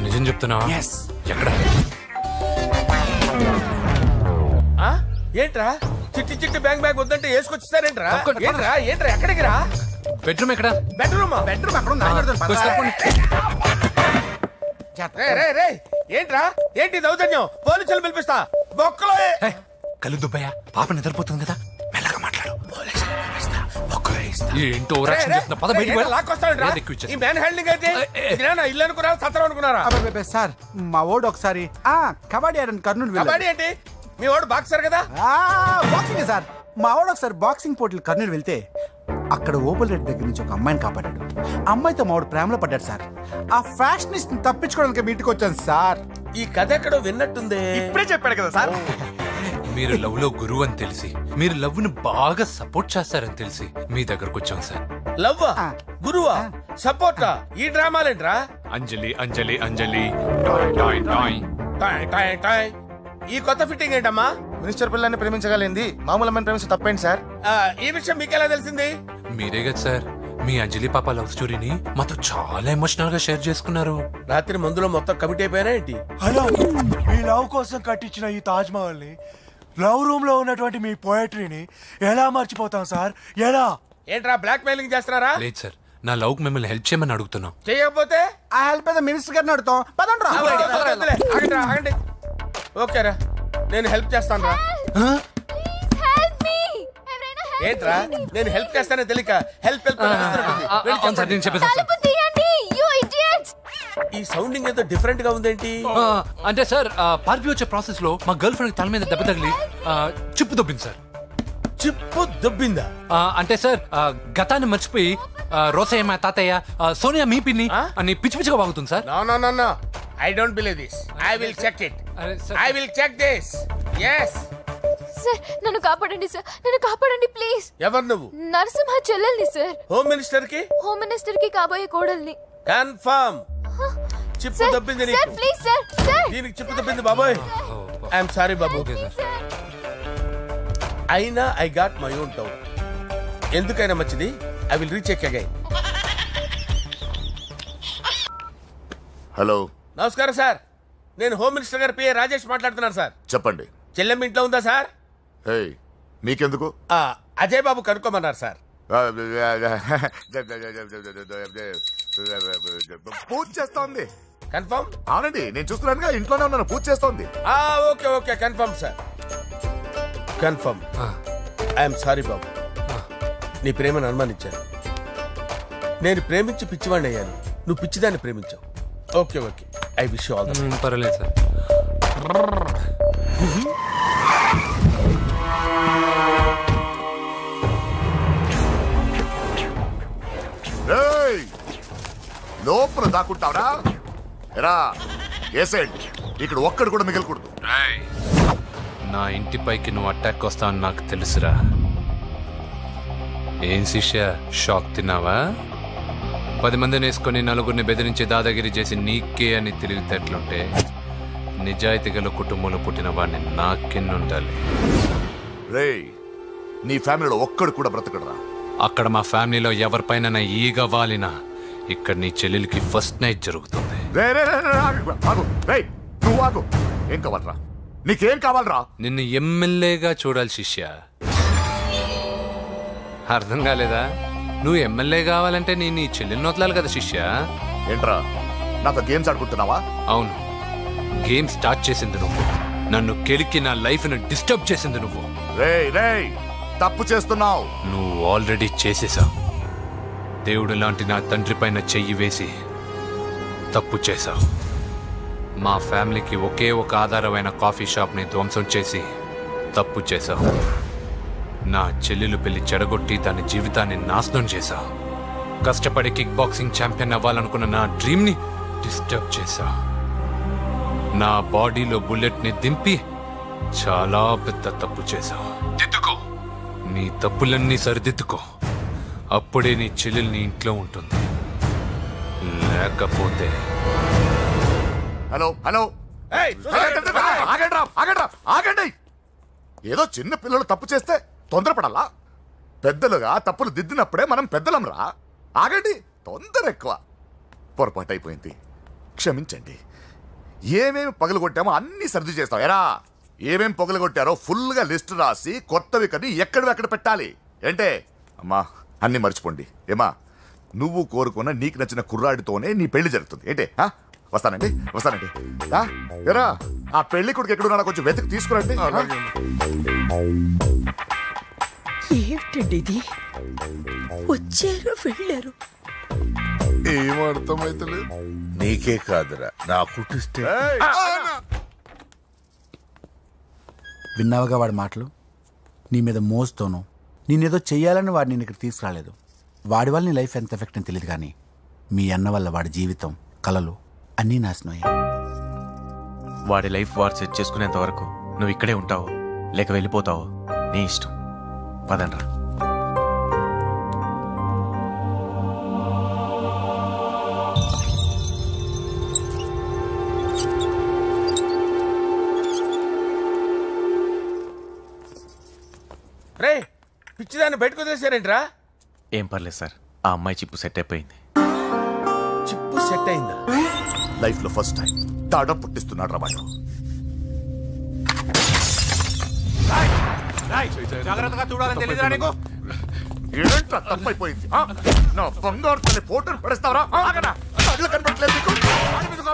నిజం చెప్తున్నావా? ఎక్కడ? ఏంట్రా చిట్టి చిట్టి బ్యాంక్ బ్యాగ్ వద్దంటే వేసుకొచ్చేసారేంట్రా? ఏంట్రా ఏంట్రా ఎక్కడికి రా? బెడ్రూమ్ ఎక్కడ? బెడ్రూమ్ ఏంట్రా ఏంటి దౌర్జన్యం? పోలీసులు పిలిపిస్తా. బొక్కలో కళ్ళు దుబ్బయ్యా, పాప నిద్రపోతుంది కదా, మెల్లగా మాట్లాడు. ఏంటో ఈ మ్యాన్ హ్యాండింగ్ అయితే ఇల్లు అనుకున్నారా సత్రం అనుకున్నారా? సార్ మా ఓడు ఒకసారి కబడ్డీ ఆడని కర్నూలు. కబడ్డీ ఏంటి? మీ వాడు బాక్సర్ కదా? Boxing sir. మా వాడు ఒకసారి బాక్సింగ్ పోటీలు కర్నూలు వెళ్తే అక్కడ ఓపెల్ రెడ్ దగ్గర నుంచి ఒక అమ్మాయిని కాపాడాడు. అమ్మాయితో మా వాడు ప్రేమలో పడ్డాడు సార్. ఆ ఫ్యాషనిస్ట్ తప్పించుకోవడానికి మీటికి వచ్చాను సార్. ఈ కథ ఎక్కడో విన్నట్టుంది. ఇప్పుడే చెప్పాడు కదా సార్. మీరు లవ్ లో గురువు అని తెలిసి, మీరు లవ్ ను బాగా సపోర్ట్ చేస్తారని తెలిసి మీ దగ్గరకు వచ్చాం సార్. లవ్వా గురువా సపోర్టా? ఈ డ్రామాలేంట్రా? అంజలి అంజలి అంజలి ఈ కొత్త ఫిట్టింగ్ ఏంటమ్మా? మినిస్టర్ పిల్లని ప్రేమించగలిగింది మామూలు అమ్మని ప్రేమించి తప్పేంటి సార్? ఈ విషయం మీకెలా తెలిసింది? మీరే కదా సార్ మీ అంజలి పాప లవ్ స్టోరీని మాతో చాలా ఎమోషనల్ గా షేర్ చేసుకున్నారు. రాత్రి మందులో మొత్తం కమిటీ అయిపోయినా ఏంటి? హలో, మీ లవ్ కోసం కట్టించిన ఈ తాజ్ మహల్ ని, లవ్ రూమ్ లో ఉన్నటువంటి మీ పోయట్రీని ఎలా మర్చిపోతాం సార్? ఎలా? ఏంట్రా బ్లాక్ మెయిలింగ్ చేస్తున్నారా? లేదు సార్, నా లవ్ కు మిమ్మల్ని హెల్ప్ చేయమని అడుగుతున్నాం. చేయకపోతే ఆ హెల్ప్ ఏదో మినిస్టర్ గారిని అడుగుతాం. ఆగండి. ఓకేరా, నేను హెల్ప్ చేస్తాను రా. ఏంట్రా నేను హెల్ప్ చేస్తానే తెలియక హెల్ప్ ఈ సౌండింగ్ ఏదో డిఫరెంట్ గా ఉందేంటి? అంటే సార్ పార్టీ వచ్చే ప్రాసెస్ లో మా గర్ల్ ఫ్రెండ్ తల మీద దెబ్బ తగిలి చిప్పు దొబ్బింది సార్. చిప్పు దొబ్బిందా? అంటే సార్ గతాన్ని మర్చిపోయి రోసయ్య తాతయ్య సోనియా మీ పిన్ని అని పిచ్చి పిచ్చిగా వాగుతుంది sir. No I don't believe this. I will check it. I will check this. Yes. Sir నన్ను కాపాడండి సార్, నన్ను కాపాడండి ప్లీజ్. ఎవరు నువ్వు? నరసింహ చెల్లెల్ని సార్. హోమ్ మినిస్టర్ కి కాబోయే కోడల్ని. కన్ఫర్మ్. చిప్పు దొబ్బింది నీకు. Sir please sir. సార్ దీనికి చిప్పు దొబ్బింది బాబోయ్. ఐఎమ్ సారీ బాబు. అయినా I got my own doubt. ఎందుకైనా మంచిది I will recheck again. Hello, నమస్కారం సార్. నేను హోమ్ మినిస్టర్ గారి పిఏ రాజేష్ మాట్లాడుతున్నాను సార్. చెప్పండి. చెల్లెమ్మ ఇంట్లో ఉందా సార్? మీకెందుకు? అజయ్ బాబు కనుక్కోమన్నారు సార్. పూజ చేస్తోంది. కన్ఫర్మ్? అవునండి, నేను చూస్తున్నానుగా, ఇంట్లోనే ఉన్నాను, పూజ చేస్తోంది. Okay confirm sir. Confirm. I'm sorry బాబు, నీ ప్రేమను అనుమానించాను. నేను ప్రేమించి పిచ్చివాడిని అయ్యాను, నువ్వు పిచ్చిదాన్ని ప్రేమించావు. Okay I wish you all the best. పర్వాలేదు సార్. లోపల దాక్కుంటావరా? ఎరా ఏసెంట్, ఇక్కడ ఒక్కడు కూడా మిగలకూడదు. నా ఇంటిపైకి నువ్వు అటాక్ వస్తావని నాకు తెలుసురా. ఏం శిష్య, షాక్ తిన్నావా? 10 మందిని వేసుకొని నలుగురిని బెదిరించి దాదాగిరి చేసి నీకే అని తెలివితేటలుంటే నిజాయితీ గల కుటుంబంలో పుట్టిన వాడిని నాకెన్నుండాలి. రేయ్, నీ ఫ్యామిలీలో ఒక్కడు కూడా బ్రతకడరా? అక్కడ మా ఫ్యామిలీలో ఎవరిపైన ఈగ వాలినా ఇక్కడ నీ చెల్లెలికి ఫస్ట్ నైట్ జరుగుతుంది. నువ్వు ఆగు. ఏం కావాలరా? నీకేం కావాలరా? నిన్ను ఎమ్మెల్యేగా చూడాలి శిష్య. అర్థం కాలేదా? నువ్వు ఎమ్మెల్యే కావాలంటే నేను నీ చెల్లెల్ని వదలాలి కదా శిష్య. ఏంట్రా నాతో గేమ్స్ ఆడుకుంటున్నావా? అవును, గేమ్ స్టార్ట్ చేసింది నువ్వు. నన్ను కెలికి నా లైఫ్ ను డిస్టర్బ్ చేసింది నువ్వు. రేయ్ తప్పు చేస్తున్నావు. నువ్వు ఆల్రెడీ చేసేసావు. దేవుడు లాంటి నా తండ్రి పైన చెయ్యి వేసి తప్పు చేశావు. మా ఫ్యామిలీకి ఒకే ఒక ఆధారమైన కాఫీ షాప్ని ధ్వంసం చేసి తప్పు చేశావు. నా చెల్లెలు పెళ్లి చెడగొట్టి దాని జీవితాన్ని నాశనం చేశావు. కష్టపడి కిక్ బాక్సింగ్ ఛాంపియన్ అవ్వాలనుకున్న నా డ్రీమ్ని డిస్టర్బ్ చేశావు. నా బాడీలో బుల్లెట్ని దింపి చాలా పెద్ద తప్పు చేశావు. దిద్దుకో, నీ తప్పులన్నీ సరిదిద్దుకో. అప్పుడే నీ చెల్లెలు నీ ఇంట్లో ఉంటుంది. లేకపోతే హలో ఆగండి. ఏదో చిన్న పిల్లలు తప్పు చేస్తే తొందరపడాలా? పెద్దలుగా తప్పులు దిద్దినప్పుడే మనం పెద్దలంరా. ఆగండి, తొందర ఎక్కువ. పొరపాటు అయిపోయింది, క్షమించండి. ఏమేమి పగలగొట్టామో అన్ని సర్ది చేస్తాం. ఎరా ఏమేమి పగలగొట్టారో ఫుల్గా లిస్ట్ రాసి కొత్తవి కని ఎక్కడ పెట్టాలి. ఏంటే అమ్మా, అన్ని మర్చిపోండి. ఏమా, నువ్వు కోరుకున్న నీకు నచ్చిన కుర్రాడితోనే నీ పెళ్లి జరుగుతుంది. ఏంటే వస్తానండి. ఎరా ఆ పెళ్లి కొడుకు ఎక్కడున్నా కొంచెం వెతికి తీసుకురండి. ఏమిటండి ఇది? వచ్చారు వెళ్ళారు. ఏం అర్థమైతలేదు. నీకే కాదురా, నా కుట్టిస్తే. విన్నావుగా వాడి మాటలు? నీ మీద మోస్తోను నేనేదో చెయ్యాలని వాడు నేను ఇక్కడ తీసుకురాలేదు. వాడి వల్ల నీ లైఫ్ ఎంత ఎఫెక్ట్ అని తెలియదు, కానీ మీ అన్న వల్ల వాడి జీవితం, కలలు అన్నీ నాశనం అయ్యాయి. వాడి లైఫ్ వాడు సెట్ చేసుకునేంత వరకు నువ్వు ఇక్కడే ఉంటావు, లేక వెళ్ళిపోతావు, నీ ఇష్టం. పదండ్రా. రే, పిచ్చిదాన్ని బయటకు వదిలేసారేంట్రా? ఏం పర్లేదు సార్, ఆ అమ్మాయి చిప్పు సెట్ అయిపోయింది. చిప్పు సెట్ అయిందా? లైఫ్ లో ఫస్ట్ టైం తాడం పుట్టిస్తున్నాడు రా వాడు. జాగ్రత్తగా చూడాలని తెలియదురా నీకు? ఏంట్రా తప్పైపోయింది? నా బంగారు తల్లి ఫోటోలు పడేస్తావరా? కనపడలేదు నీకు?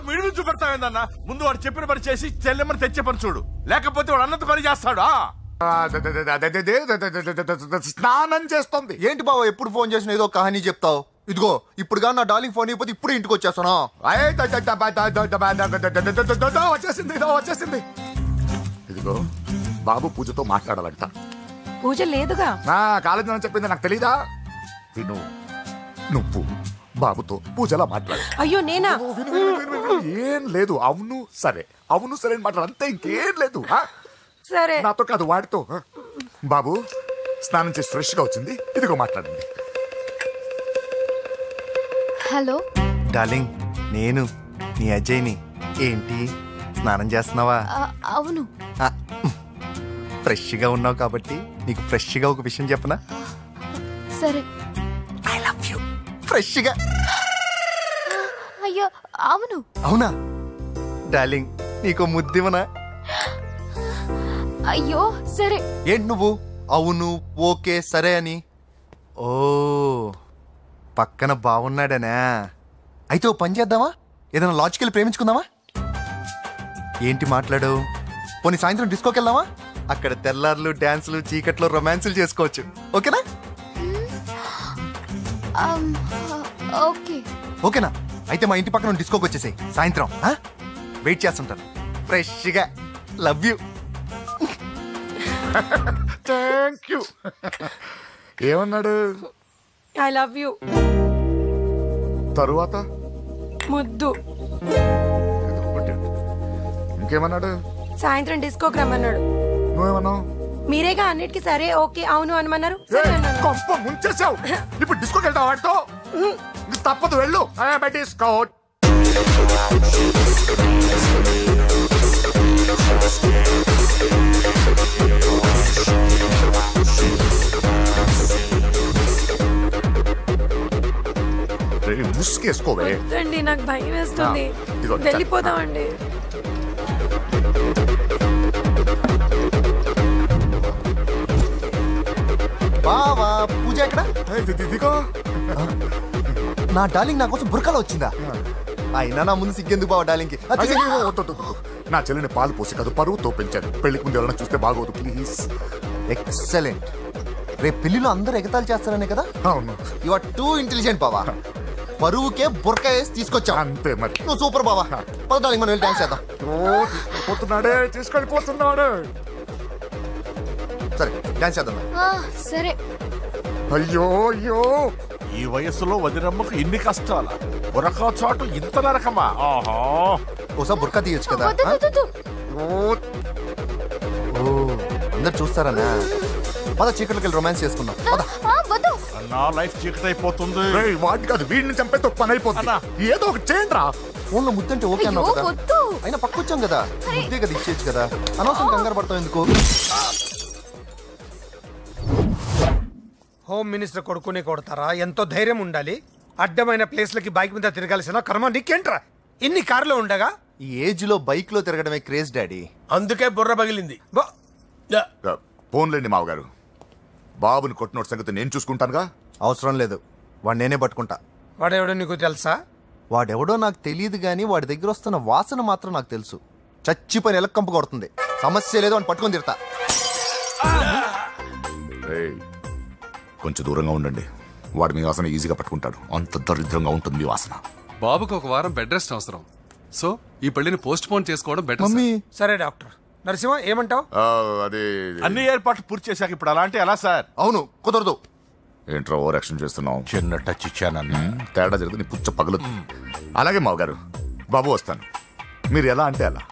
మిడిని చూపెడతావేందన్నా? ముందు వాడు చెప్పిన పని చేసి చెల్లెమ్మని తెచ్చే పని చూడు, లేకపోతే వాడు అన్నంత పని చేస్తాడు. స్నానం చేస్తుంది. ఏంటి బావ ఎప్పుడు ఫోన్ చేసిన ఏదో కహానీ చెప్తావు? ఇదిగో ఇప్పుడు నా డార్లింగ్ ఫోన్ అయిపోతే ఇప్పుడు ఇంటికి వచ్చేస్తాను. వచ్చేసింది. ఇదిగో బాబు పూజతో మాట్లాడాలంట. పూజ లేదుగా. కాలేజీ అని చెప్పింది నాకు తెలీదా? విను, నువ్వు బాబుతో పూజలా మాట్లాడు. అయ్యో నేనా? ఏం లేదు. అవును సరే అని మాట్లాడు, అంతే, ఇంకేం లేదు. సరే, నాతో కాదు వాడితో. బాబు స్నానం చేసి ఫ్రెష్ గా వచ్చింది, ఇదిగో మాట్లాడండి. హలో డార్లింగ్, నేను నీ అజయ్ని. ఏంటి స్నానం చేస్తున్నావా? అవును. ఫ్రెష్గా ఉన్నావు కాబట్టి నీకు ఫ్రెష్గా ఒక విషయం చెప్పనా? సరే. I love you. ఫ్రెష్గా. అయ్యో అవును. అవునా డార్లింగ్, నీకు ముద్దివనా? అయ్యో సరే. ఏంటి నువ్వు అవును ఓకే సరే అని? ఓ పక్కన బాగున్నాడనా? అయితే ఓ పని చేద్దామా? ఏదైనా లాజికల్ ప్రేమించుకుందామా? ఏంటి మాట్లాడు? పోనీ సాయంత్రం డిస్కోకి వెళ్దామా? అక్కడ తెల్లార్లు డాన్సులు చీకట్లో రొమాన్సులు చేసుకోవచ్చు. ఓకేనా? ఓకేనా? అయితే మా ఇంటి పక్కన డిస్కోకి వచ్చేసాయి సాయంత్రం. వెయిట్ చేస్తుంటాను ఫ్రెష్గా. Love you. Thank you. ఏమన్నాడు? I love you. తరువాత ముద్దు. ఇంకేమన్నాడు? సాయంత్రం డిస్కోకి రమ్మన్నాడు. నువ్వేమన్నావు? మీరేగా అన్నిటికీ సరే ఓకే అవును అనమన్నారు. కొంప ముంచేసావు. ఇప్పుడు డిస్కోకి వెళ్తావు వాడితో? తప్పదు వెళ్ళు పెట్టేసుకోట్. ముసుకేసుకోవే. వద్దండి, నాకు భయం వేస్తుంది. ఇదిగో, వెళ్ళిపోదామండి. బావా పూజ ఎక్కడ? ఇదిగో నా డార్లింగ్ నా కోసం బుర్కాలో వచ్చిందా? అయినా నా ముందు సిగ్గెందుకు బావ డార్లింగ్ కి? నా చెల్లిని పాలు పోసి కాదు పరువుతో పెంచాను. పెళ్లికి ముందు ఎవరైనా చూస్తే బాగోదు ప్లీజ్. ఎక్సలెంట్. రేపు పెళ్లిలో అందరూ ఎగతాళి చేస్తారనే కదా? అవును. యు ఆర్ టూ ఇంటెలిజెంట్ బావా. పరువుకే బుర్కా వేసి తీసుకొచ్చా. అంతే మరి. నువ్వు సూపర్ బావా. పద డార్లింగ్ మనం వెళ్ళి డాన్స్ చేద్దాం. పోతున్నాడే, తీసుకెళ్ళిపోతున్నాడు. సరే డాన్స్ చేద్దాం. సరే. అయ్యో అయ్యో, ఈ వయస్సులో వదినమ్మకు ఇన్ని కష్టాలా? బురకా చాటు ఇంత నరకమా? ఆహా, ఓసారి బుర్కా తీయొచ్చు కదా. అందరు చూస్తారన్నా. పద చీకట్లోకి వెళ్ళి రొమాన్స్ చేసుకుందాం. నా లైఫ్ చీకటి అయిపోతుంది. వాటి కాదు, వీడిని చంపేతో పని అయిపోతుంది. ఏదో ఒకటి చేయండి రా. ఫోన్ లో ముద్దంటే ఓకే అన్నావు కదా. అయినా పక్కొచ్చాం కదా, ముద్దే కదా ఇచ్చేయచ్చు కదా. అనవసరం కంగారు పడతావు ఎందుకు? హోమ్ మినిస్టర్ కొడుకుని కొడతారా? ఎంతో ధైర్యం ఉండాలి. అడ్డమైన ప్లేస్లకి బైక్ మీద తిరగాల్సిన కర్మ నీకేంట్రా? ఇన్ని కార్లో ఉండగా ఈ ఏజ్ లో బైక్ లో తిరగడమే క్రేజ్ డాడీ. అందుకే బుర్ర పగిలింది. ఫోన్లేండి మావగారు, బాబుని కొట్టినోటి సంగతి నేను చూసుకుంటానుగా. అవసరం లేదు, వాడు నేనే పట్టుకుంటా. వాడెవడో నీకు తెలుసా? వాడెవడో నాకు తెలియదు కానీ వాడి దగ్గర వస్తున్న వాసన మాత్రం నాకు తెలుసు. చచ్చిపోయిన ఎలక్కంపు కొడుతుంది. సమస్య లేదు, వాడిని పట్టుకొని తిడతా. కొంచెం దూరంగా ఉండండి. వాడు మీ వాసన ఈజీగా పట్టుకుంటాడు. అంత దరిద్రంగా ఉంటుంది మీ వాసన. బాబుకు ఒక వారం బెడ్ రెస్ట్ అవసరం. సో ఈ పెళ్లిని పోస్ట్ పోన్ చేసుకోవడం బెటర్. సరే డాక్టర్. నరసింహ ఏమంటావు? అదే అన్ని ఏర్పాట్లు పూర్తి చేశాక ఇప్పుడు అలాంటి ఎలా సార్? అవును, కుదరదు. ఏంట్రా ఓవర్ యాక్షన్ చేస్తున్నావు? చిన్న టచ్ ఇచ్చానన్నా. తేడా జరిగింది, నీ పుచ్చ పగలు. అలాగే మావగారు, బాబు వస్తాను. మీరు ఎలా అంటే అలా.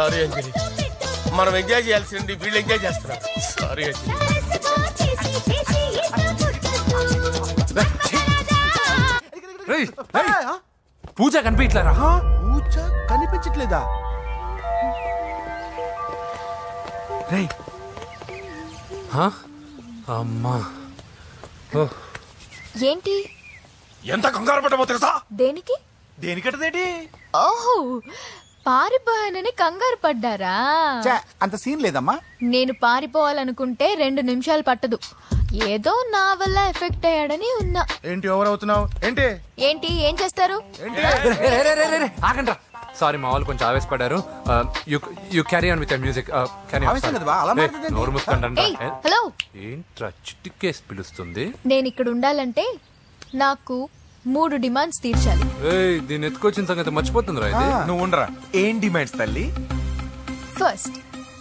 సారీ అంజలి, మనం ఎంజాయ్ చేయాల్సింది వీళ్ళు ఎంజాయ్ చేస్తున్నారు. సారీ అంజలి. పూజ కనిపించలేరా? పూజ కనిపించట్లేదా? అమ్మా ఏంటి? ఎంత కంగారు పడ్డమో తెలుసా? దేనికి? దేనికటదేంటి? ఓహో, పారిపోయానని కంగారు పడ్డారా? అంత సీన్ లేదమ్మా. నేను పారిపోవాలనుకుంటే 2 నిమిషాలు పట్టదు. ఏదో నా వల్ల ఎఫెక్ట్ అయ్యాడని ఉన్నా. ఏంటి ఓవర్ అవుతున్నావు? ఏంటి ఏం చేస్తారు? ఆగండ్రా. సారీ, మా వాళ్ళు కొంచెం ఆవేశపడ్డారు. You carry on with music. నోరు మూసుకోండి. హలో, ఏంట్రా చిట్టికేసి పిలుస్తుంది? నేను ఇక్కడ ఉండాలంటే నాకు 3 డిమాండ్స్ తీర్చాలి. దీన్ని ఎత్తుకొచ్చిన సంగతి మర్చిపోతుందిరా ఇది. నువ్వు ఉండరా. ఏం డిమాండ్స్ తల్లి? ఫస్ట్,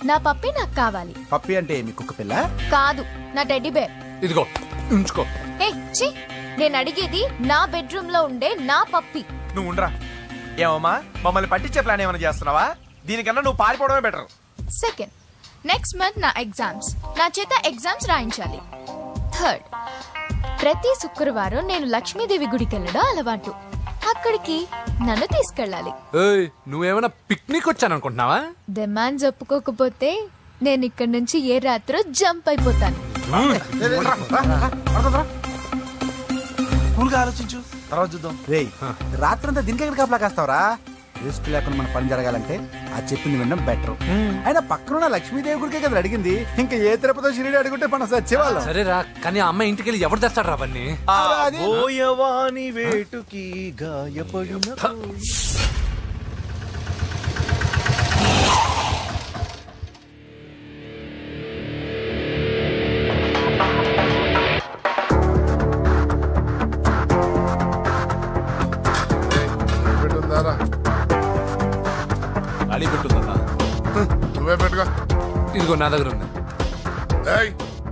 నా పప్పి నాకు కావాలి. పప్పి అంటే మీ కుక్క పిల్ల? కాదు, నా టెడ్డీ బేర్. ఇదిగో ఉంచుకో. ఛీ, నేను అడిగేది నా బెడ్రూమ్ లో ఉండే నా పప్పి. నువ్వు ఉండరా. ఏమమ్మా, మమ్మల్ని పట్టించే ప్లాన్ ఏమైనా చేస్తున్నావా? దీనికన్నా నువ్వు పారిపోవడమే బెటర్. సెకండ్, నెక్స్ట్ మంత్ నా ఎగ్జామ్స్, నా చేత ఎగ్జామ్స్ రాయించాలి. థర్డ్, ప్రతి శుక్రవారం నేను లక్ష్మీదేవి గుడికి వెళ్ళడం అలవాటు. అక్కడికి నన్ను తీసుకెళ్ళాలి. నువ్వేమైనా పిక్నిక్ వచ్చాననుకుంటున్నావా? డిమాండ్స్ ఒప్పుకోకపోతే నేను ఇక్కడ నుంచి ఏ రాత్రో జంప్ అయిపోతాను. కూల్గా ఆలోచించు, తర్వాత చూద్దాం. రాత్రంతా దీనికి ఎక్కడ కాపలా కాస్తావరా? రిస్క్ లేకుండా మన పని జరగాలంటే ఆ చెప్పింది వినడం బెటర్. అయినా పక్కన లక్ష్మీదేవి గుడికే కదా అడిగింది. ఇంకా ఏ తిరుపతి షిరిడి అడుగుంటే మనం సచ్చేవాళ్ళం. సరేరా, కానీ ఆ అమ్మాయి ఇంటికి వెళ్ళి ఎవరు తెస్తాడు రా అవన్నీ? ఓయవాని వేటుకి గాయపడిన అడి పెట్టుందన్నా. నువ్వే పెట్టుగా. ఇదిగో నా దగ్గర ఉంది.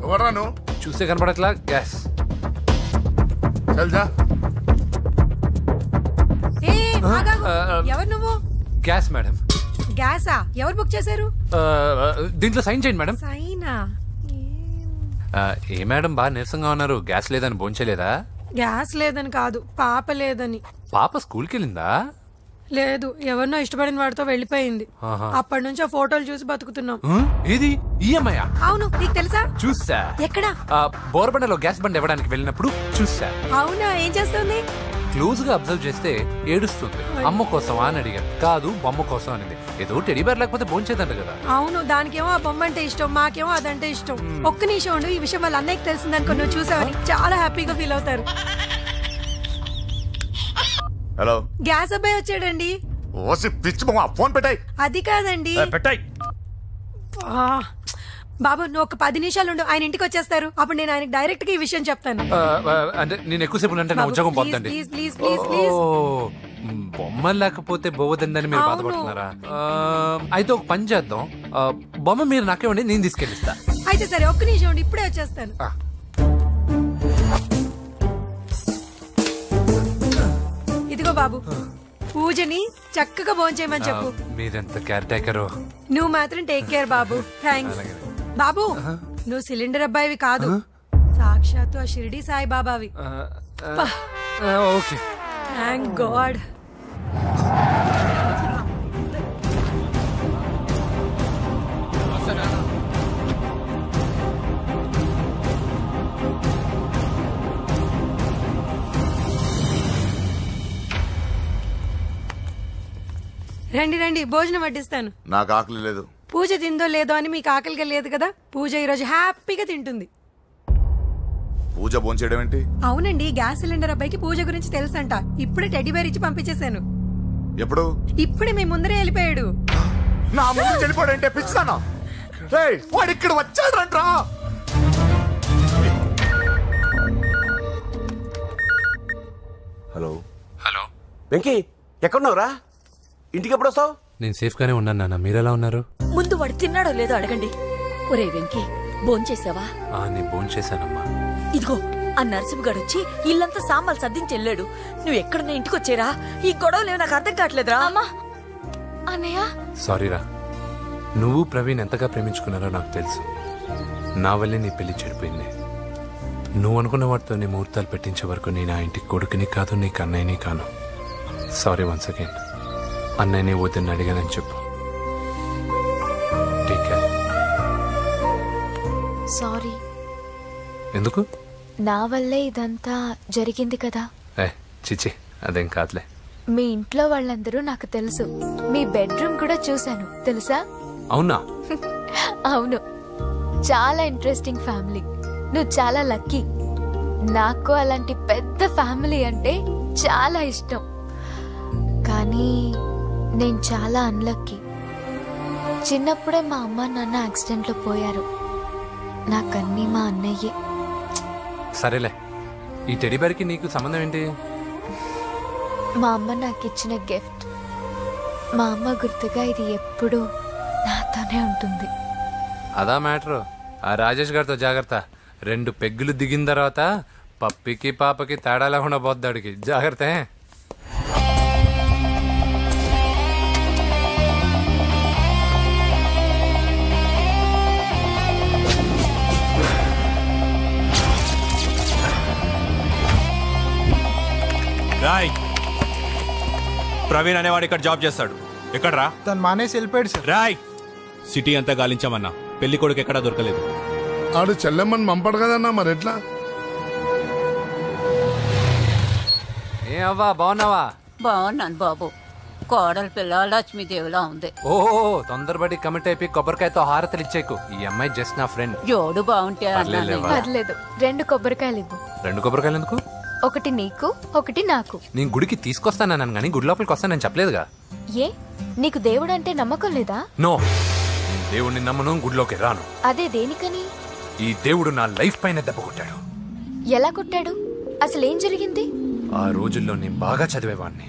ఎవరా నువ్వు? చూస్తే కనపడట్లా. గ్యాస్ ఎవరు నువ్వు? Gas madam. గ్యాసా? ఎవరు బుక్ చేశారు? దీంట్లో సైన్ చేయండి మేడం. సైనా? ఏ మేడం బాగా నీరసంగా ఉన్నారు, గ్యాస్ లేదని భోంచలేదా? గ్యాస్ లేదని కాదు, పాప లేదని. పాప స్కూల్కి వెళ్ళిందా? లేదు, ఎవరినో ఇష్టపడిన వాడితో వెళ్ళిపోయింది. అప్పటి నుంచి ఆ ఫోటోలు చూసి బతుకుతున్నాం. ఇది ఈఎంఐ? అవును, నీకు తెలుసా? చూసా. ఎక్కడ? బోర్బండలో గ్యాస్ బండ్ ఇవ్వడానికి వెళ్ళినప్పుడు చూసా. అవునా? ఏం చేస్తుంది? క్లోజ్ గా అబ్జర్వ్ చేస్తే ఏడుస్తుంది. అమ్మ కోసం అని అడిగాను. కాదు, బొమ్మ కోసం అనేది. ఏదో టెడీ బేర్ లేకపోతే భోంచేదంట కదా. అవును, దానికేమో ఆ బొమ్మ అంటే ఇష్టం, మాకేమో అదంటే ఇష్టం. ఒక్క నిమిషం ఉండు, ఈ విషయం వాళ్ళ అన్నయ్యకి తెలిసిందనుకో, నువ్వు చూసావని చాలా హ్యాపీగా ఫీల్ అవుతారు. హలో, గ్యాస్ అబ్బాయి వచ్చాడండి. ఫోన్ పెట్టాయి. అది కాదండి. పెట్టాయి. బాబు, నువ్వు ఒక 10 నిమిషాలు ఉండు, ఆయన ఇంటికి వచ్చేస్తారు. అప్పుడు నేను ఆయనకి డైరెక్ట్ గా ఈ విషయం చెప్తాను. అంటే నేను ఎక్కువసేపు అంటే నా ఉద్యోగం పోతుందండి. బొమ్మ లేకపోతే బోవదండి మీరు బాధపడుతున్నారా? అయితే ఒక పని చేద్దాం, బొమ్మ మీరు నాకేమండి, నేను తీసుకెళ్ళిస్తా. అయితే సరే, ఒక్క నిమిషం ఉండి, ఇప్పుడే వచ్చేస్తాను. ఇదిగో బాబు, పూజని చక్కగా భోంచేయమని చెప్పు. మీరెంత కేర్ టేకరు. నువ్వు మాత్రం టేక్ కేర్ బాబు. థ్యాంక్స్ బాబు. నువ్వు సిలిండర్ అబ్బాయివి కాదు, సాక్షాత్తు ఆ షిరిడి సాయి బాబావి. Okay, thank god. రండి రండి, భోజనం వడ్డిస్తాను. నాకు ఆకలి లేదు. పూజ తిందో లేదో అని మీకు ఆకలిగా లేదు కదా. పూజ ఈరోజు హ్యాపీగా తింటుంది. పూజ భోంచేయడం ఏంటి? అవునండి, గ్యాస్ సిలిండర్ అబ్బాయికి పూజ గురించి తెలుసంట. ఇప్పుడే టెడ్డీ బేర్ ఇచ్చి పంపించేశాను. ఎప్పుడు? ఇప్పుడే మీ ముందరే వెళ్ళిపోయాడు. నా ముందు వెళ్ళిపోయాడంటే పిచ్చిదానా? వాడు ఇక్కడ వచ్చాడంట్రా. హలో. హలో వెంకీ, ఎక్కడున్నావురా? ఇంటికి ఎప్పుడు వస్తావు? నేను సేఫ్ గానే ఉన్నాను నాన్న, మీరెలా ఉన్నారు? ముందు వాడు తిన్నాడో లేదో అడగండి. ఒరే వెంకీ, భోంచేసావా? నేను భోంచేశానమ్మా. ఇదిగో, ఆ నరసింహగాడు వచ్చి ఇల్లంతా సామాన్లు సర్దించి వెళ్ళాడు. నువ్వు ఎక్కడున్నా ఇంటికి వచ్చేరా? ఈ గొడవలేవు నాకు అర్థం కావట్లేదురా. అన్నయ్య, సారీరా. నువ్వు ప్రవీణ్ ఎంతగా ప్రేమించుకున్నారో నాకు తెలుసు. నా వల్లే నీ పెళ్లి చెడిపోయింది. నువ్వు అనుకున్న వాటితో నీ ముహూర్తాలు పెట్టించే వరకు నేను ఆ ఇంటికి కొడుకుని కాదు, నీకు అన్నయ్యని కాను. Sorry once again. అన్నయ్యని వద్దని అడిగానని చెప్పు. Take care. సారీ. ఎందుకు? నా వల్లే ఇదంతా జరిగింది కదా. చిచి, అదేం కాదులే. మీ ఇంట్లో వాళ్ళందరూ నాకు తెలుసు. మీ బెడ్రూమ్ కూడా చూశాను, తెలుసా? అవునా? అవును, చాలా ఇంట్రెస్టింగ్ ఫ్యామిలీ. నువ్వు చాలా లక్కీ. నాకు అలాంటి పెద్ద ఫ్యామిలీ అంటే చాలా ఇష్టం. కానీ నేను చాలా అన్లక్కీ. చిన్నప్పుడే మా అమ్మ నాన్న యాక్సిడెంట్లో పోయారు. నాకన్నీ మా అన్నయ్యే. సరేలే, ఈ టెడీ బేర్కి నీకు సంబంధం ఏంటి? మా అమ్మ నాకు ఇచ్చిన గిఫ్ట్. మా అమ్మ గుర్తుగా ఇది ఎప్పుడూ నాతోనే ఉంటుంది. అదా మ్యాటర్. ఆ రాజేష్ గారితో జాగ్రత్త. 2 పెగ్గులు దిగిన తర్వాత పప్పికి పాపకి తేడా లేకుండా పోద్దాడికి. జాగ్రత్త. రాయ్, ప్రవీణ్ అనేవాడు ఇక్కడ జాబ్ చేస్తాడు. ఎక్కడ్రా? తను మానేసి వెళ్ళిపోయాడు సార్. రాయ్, సిటీ అంతా గాలించామన్నా, పెళ్లి కొడుకు ఎక్కడా దొరకలేదు. ఆడు చెల్లెమ్మని పంపడు కదన్నా, మరి ఎట్లా? ఏ అవ్వా, బాగున్నావా? బాగున్నాను బాబు. కోడలి పిల్ల లక్ష్మీదేవిలా ఉంది. ఓహో, తొందరపడి కమిట్ అయిపోయి కొబ్బరికాయతో హారతలు ఇచ్చేకు. ఈ అమ్మాయి జస్ట్ నా ఫ్రెండ్. జోడు బాగుంటే పర్లేదు, 2 కొబ్బరికాయలు ఇవ్వు. 2 కొబ్బరికాయలు ఎందుకు? ఒకటి నీకు, ఒకటి నాకు. నేను గుడికి తీసుకొస్తానన్నాను కానీ గుడి లోపలికి వస్తానని చెప్పలేదుగా. ఏ, నీకు దేవుడు అంటే నమ్మకం లేదా? నో, దేవుడిని నమ్మను, గుడిలోకి రాను. అదే దేనికని? ఈ దేవుడు నా లైఫ్ పైన దెబ్బ కొట్టాడు. ఎలా కొట్టాడు? అసలేం జరిగింది? ఆ రోజుల్లో నేను బాగా చదివేవాడిని.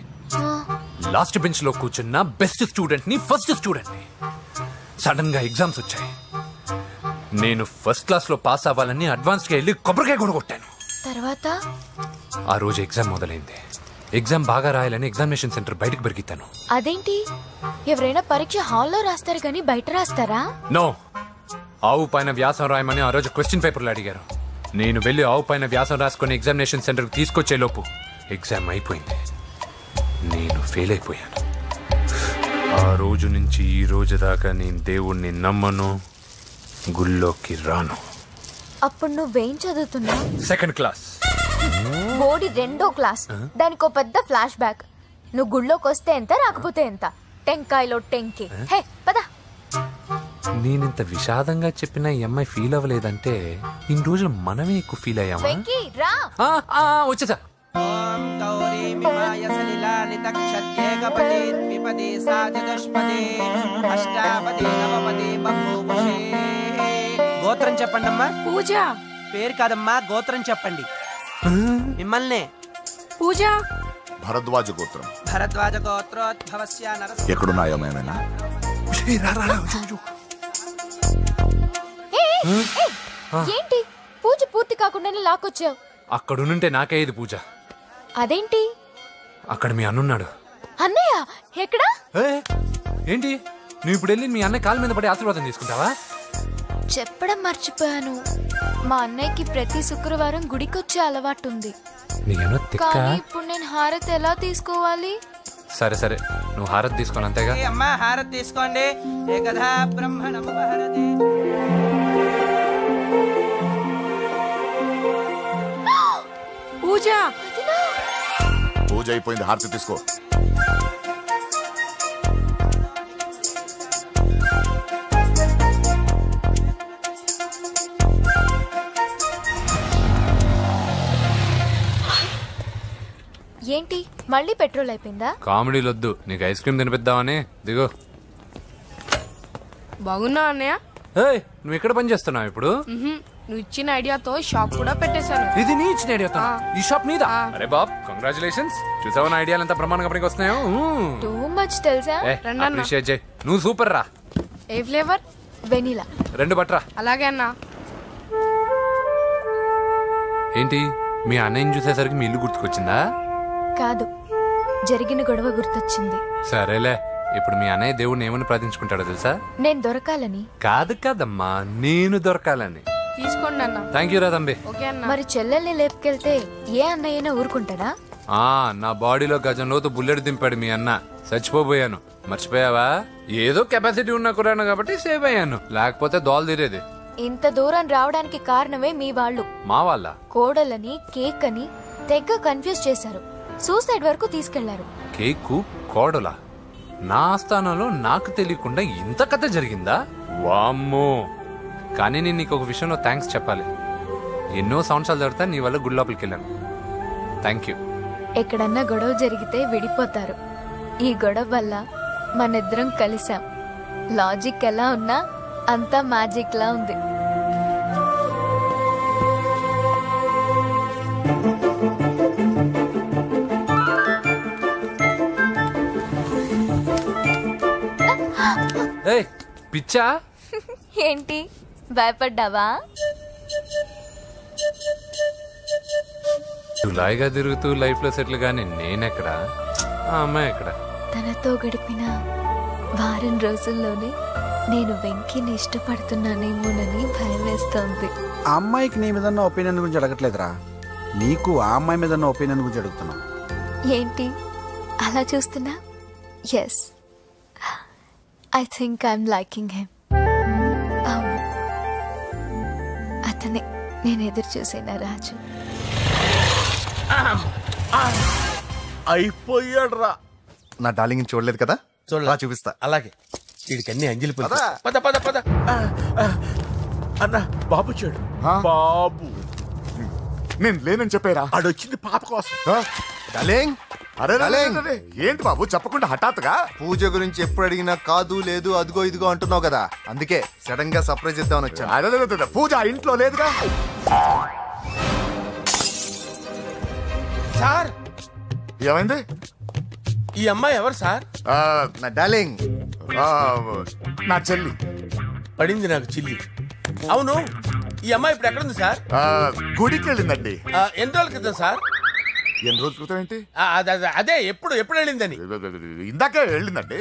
లాస్ట్ బెంచ్ లో కూర్చున్న బెస్ట్ స్టూడెంట్ ని, ఫస్ట్ స్టూడెంట్ ని. సడన్ గా ఎగ్జామ్స్ వచ్చాయి. నేను ఫస్ట్ క్లాస్ లో పాస్ అవ్వాలని అడ్వాన్స్ గా వెళ్ళి కొబ్బరికాయ కూడా కొట్టాను. తర్వాత ఆ రోజు ఎగ్జామ్ మొదలైంది. ఎగ్జామ్ బాగా రాయాలని ఎగ్జామినేషన్ సెంటర్ బయటకు పెరిగితాను. అదేంటి, ఎవరైనా పరీక్ష హాల్లో రాస్తారు కానీ బయట రాస్తారా? నో, ఆవు పైన వ్యాసం రాయమని ఆ రోజు క్వశ్చన్ పేపర్లు అడిగారు. నేను వెళ్ళి ఆవు పైన వ్యాసం రాసుకొని ఎగ్జామినేషన్ సెంటర్కి తీసుకొచ్చే లోపు ఎగ్జామ్ అయిపోయింది. నేను ఫెయిల్ అయిపోయాను. ఆ రోజు నుంచి ఈ రోజు దాకా నేను దేవుణ్ణి నమ్మను, గుళ్ళోకి రాను. అప్పుడు నువ్వేం చదువుతున్నావు? Second class. బోడి 2వ క్లాస్. దానికో పెద్ద ఫ్లాష్ బ్యాక్. నువ్వు గుళ్ళోకి వస్తే ఎంత, రాకపోతే ఎంత, టెంకాయలో టెంకి. హే పద. నేనింత విషాదంగా చెప్పిన ఈ అమ్మాయి ఫీల్ అవ్వలేదంటే ఇన్ని రోజులు మనమే ఎక్కువ ఫీల్ అయ్యామా? వెంకీ రా. వచ్చేసా. గోత్రం చెప్పండి అమ్మా. పూజ. పేరు కాదమ్మా, గోత్రం చెప్పండి. మిమ్మల్నే. పూజ. భరద్వాజ గోత్రం. భరద్వాజ గోత్రోద్భవస్య నరసింహ. ఎక్కడున్నాయో మేమైనా? ఏంటి పూజ పూర్తి కాకుండానే లాక్కొచ్చావు? అక్కడుంటే నాకే ఇది పూజ. అదేంటి? అక్కడ మీ అన్నున్నాడు. అన్నయ్య ఎక్కడా? ఏంటి నువ్వు ఇప్పుడు వెళ్ళి మీ అన్నయ్య కాళ్ళ మీద పడి ఆశీర్వాదం తీసుకుంటావా? చెప్పడం మర్చిపోయాను. మా అన్నయ్యకి ప్రతి శుక్రవారం గుడికొచ్చే అలవాటు ఉంది. కానీ ఇప్పుడు నేను హారతి ఎలా తీసుకోవాలి? సరే సరే, నువ్వు హారతి తీసుకోను అంతేగా. అమ్మా హారతి తీసుకోండి. ఏకదా బ్రహ్మణము హారతి. పూజ. పూజ అయిపోయింది, హారతి తీసుకో. ఏంటి మళ్ళీ పెట్రోల్ అయిపోయిందా? కామెడీలు వద్దు, నీకు ఐస్ క్రీమ్ తినిపిద్దామని. దిగు. బాగున్నా అన్నయ్య? నువ్వు ఎక్కడ పని చేస్తున్నావు ఇప్పుడు? నువ్వు ఇచ్చిన ఐడియాతో షాప్ కూడా పెట్టేశాను. ఇది నీ ఇచ్చిన ఐడియాతో? ఈ షాప్ నీదా? అరే బాబ్, కంగ్రాచులేషన్స్. చూసావా నా ఐడియాలు ఎంత ప్రమాణంగా పనికి వస్తున్నాయో? టూ మచ్ తెలుసా? అప్రిషియేట్ చేయి. నువ్వు సూపర్ రా. ఏ ఫ్లేవర్? వెనిలా. 2 బట్రా. అలాగే అన్నా. ఏంటి మీ అన్నయ్యని చూసేసరికి మీ ఇల్లు గుర్తుకొచ్చిందా? కాదు, జరిగిన గొడవ గుర్తొచ్చింది. సరేలే, ఇప్పుడు మీ అన్నయ్య దేవుడిని ఏమని ప్రార్థించుకుంటాడో తెలుసా? నేను దొరకాలని. కాదు కాదమ్మా, నేను దొరకాలని. తీసుకోండి అన్న. థ్యాంక్ యూ రా తంబి. మరి చెల్లెల్ని లేపుకెళ్తే ఏ అన్నయ్యనా ఊరుకుంటాడా? నా బాడీలో గజం లోతు బుల్లెట్ దింపాడు మీ అన్న. చచ్చిపోబోయాను. మర్చిపోయావా? ఏదో కెపాసిటీ ఉన్నా కూడా కాబట్టి సేవ్ అయ్యాను, లేకపోతే దోలు తీరేది. ఇంత దూరం రావడానికి కారణమే మీ వాళ్ళు. మా వాళ్ళ? కోడలని కేక్ అని తెగ కన్ఫ్యూజ్ చేశారు. సూసైడ్ వరకు తీసుకెళ్లారు. కేకు కోడలా? నా స్థానంలో నాకు తెలియకుండా ఇంత కథ జరిగిందా? వామ్మో. కానీ నేను నీకు ఒక విషయంలో థ్యాంక్స్ చెప్పాలి. ఎన్నో సంవత్సరాలు తర్వాత నీ వల్ల గుడి లోపలికి వెళ్ళాను. Thank you. ఎక్కడన్నా గొడవ జరిగితే విడిపోతారు. ఈ గొడవ వల్ల మనిద్దరం కలిసాం. లాజిక్ ఎలా ఉన్నా అంతా మ్యాజిక్ లా ఉంది. పిచ్చా? ఏంటి భయపడ్డావా? జులాయిగా తిరుగుతూ లైఫ్ లో సెటిల్ గాని నేనెక్కడా, ఆ అమ్మాయి ఎక్కడ? తనతో గడిపిన వారం రోజుల్లోనే నేను వెంకీని ఇష్టపడుతున్నానేమోనని భయం వేస్తోంది. ఆ అమ్మాయికి నీ మీద ఒపీనియన్ గురించి అడగట్లేదురా, నీకు ఆ అమ్మాయి మీద ఒపీనియన్ గురించి అడుగుతున్నావు. ఏంటి అలా చూస్తున్నా? Yes, I think I'm liking him. అవును, అతనే నేను ఎదురు చూసిన రాజు. అయిపోయాడు రా. నా డార్లింగ్ చూడలేదు కదా, చూపిస్తా. అలాగే. వీడికి అన్ని అంజలి పద పద పద. అన్న బాబు చూడు. బాబు నేను లేనని చెప్పారా? ఆడొచ్చింది పాప కోసం. డార్లింగ్, ఏంటి బాబు చెప్పకుండా హఠాత్తుగా? పూజ గురించి ఎప్పుడు అడిగినా కాదు లేదు అదిగో ఇదిగో అంటున్నావు కదా, అందుకే సడన్ గా సర్ప్రైజ్ ఇద్దామని వచ్చాను. పూజ ఇంట్లో లేదుగా. సార్ ఏమైంది? ఈ అమ్మాయి ఎవరు సార్? నా డార్లింగ్, నా చెల్లి. పడింది నాకు చిల్లి. అవును, ఈ అమ్మాయి ఇప్పుడు ఎక్కడుంది సార్? గుడికి వెళ్ళిందండి. ఎన్ని రోజుల క్రితం సార్? ఎన్ని రోజుల క్రితం ఏంటి? అదే ఎప్పుడు వెళ్ళిందని. ఇందాకే వెళ్ళిందండి.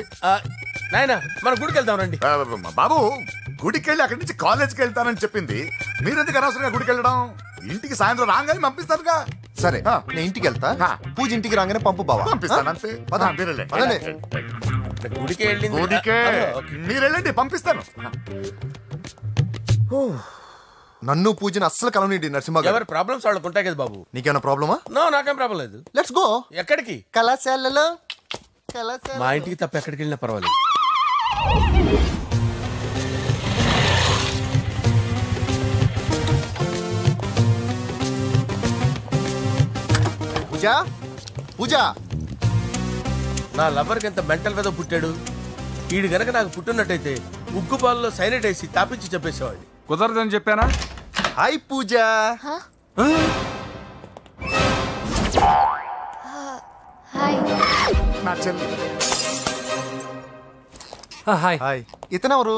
నాయనా మన గుడికి వెళ్దాం రండి. బాబు గుడికి వెళ్ళి అక్కడి నుంచి కాలేజ్కి వెళ్తానని చెప్పింది. మీరెందుకు అనవసరంగా గుడికి వెళ్ళడం? ఇంటికి సాయంత్రం రాగానే పంపిస్తారుగా. సరే నేను ఇంటికి వెళ్తా, పూజ ఇంటికి రాగానే పంపు బావా. పంపిస్తాను అంతే. గుడికి వెళ్ళింది. గుడికే మీరు వెళ్ళండి, పంపిస్తాను. నన్ను పూజను అస్సలు కలవనండి నరసింహ గారు. ఎవరి ప్రాబ్లమ్స్ వాళ్ళకు ఉంటాయి కదా బాబు. నీకేమైనా ప్రాబ్లమా? నో, నాకేం ప్రాబ్లం లేదు. Let's go. ఎక్కడికి? కళాశాలలో. మా ఇంటికి తప్ప ఎక్కడికి వెళ్ళినా పర్వాలేదు. పూజ పూజ, నా లవర్కి ఎంత మెంటల్ వెద పుట్టాడు. వీడు గనక నాకు పుట్టినట్టయితే ఉగ్గు పాలలో సైనట్ వేసి తాపించి చెప్పేసేవాడిని. కుదరదని చెప్పానా? హాయ్ పూజ. హాయ్. ఇతనెవరు?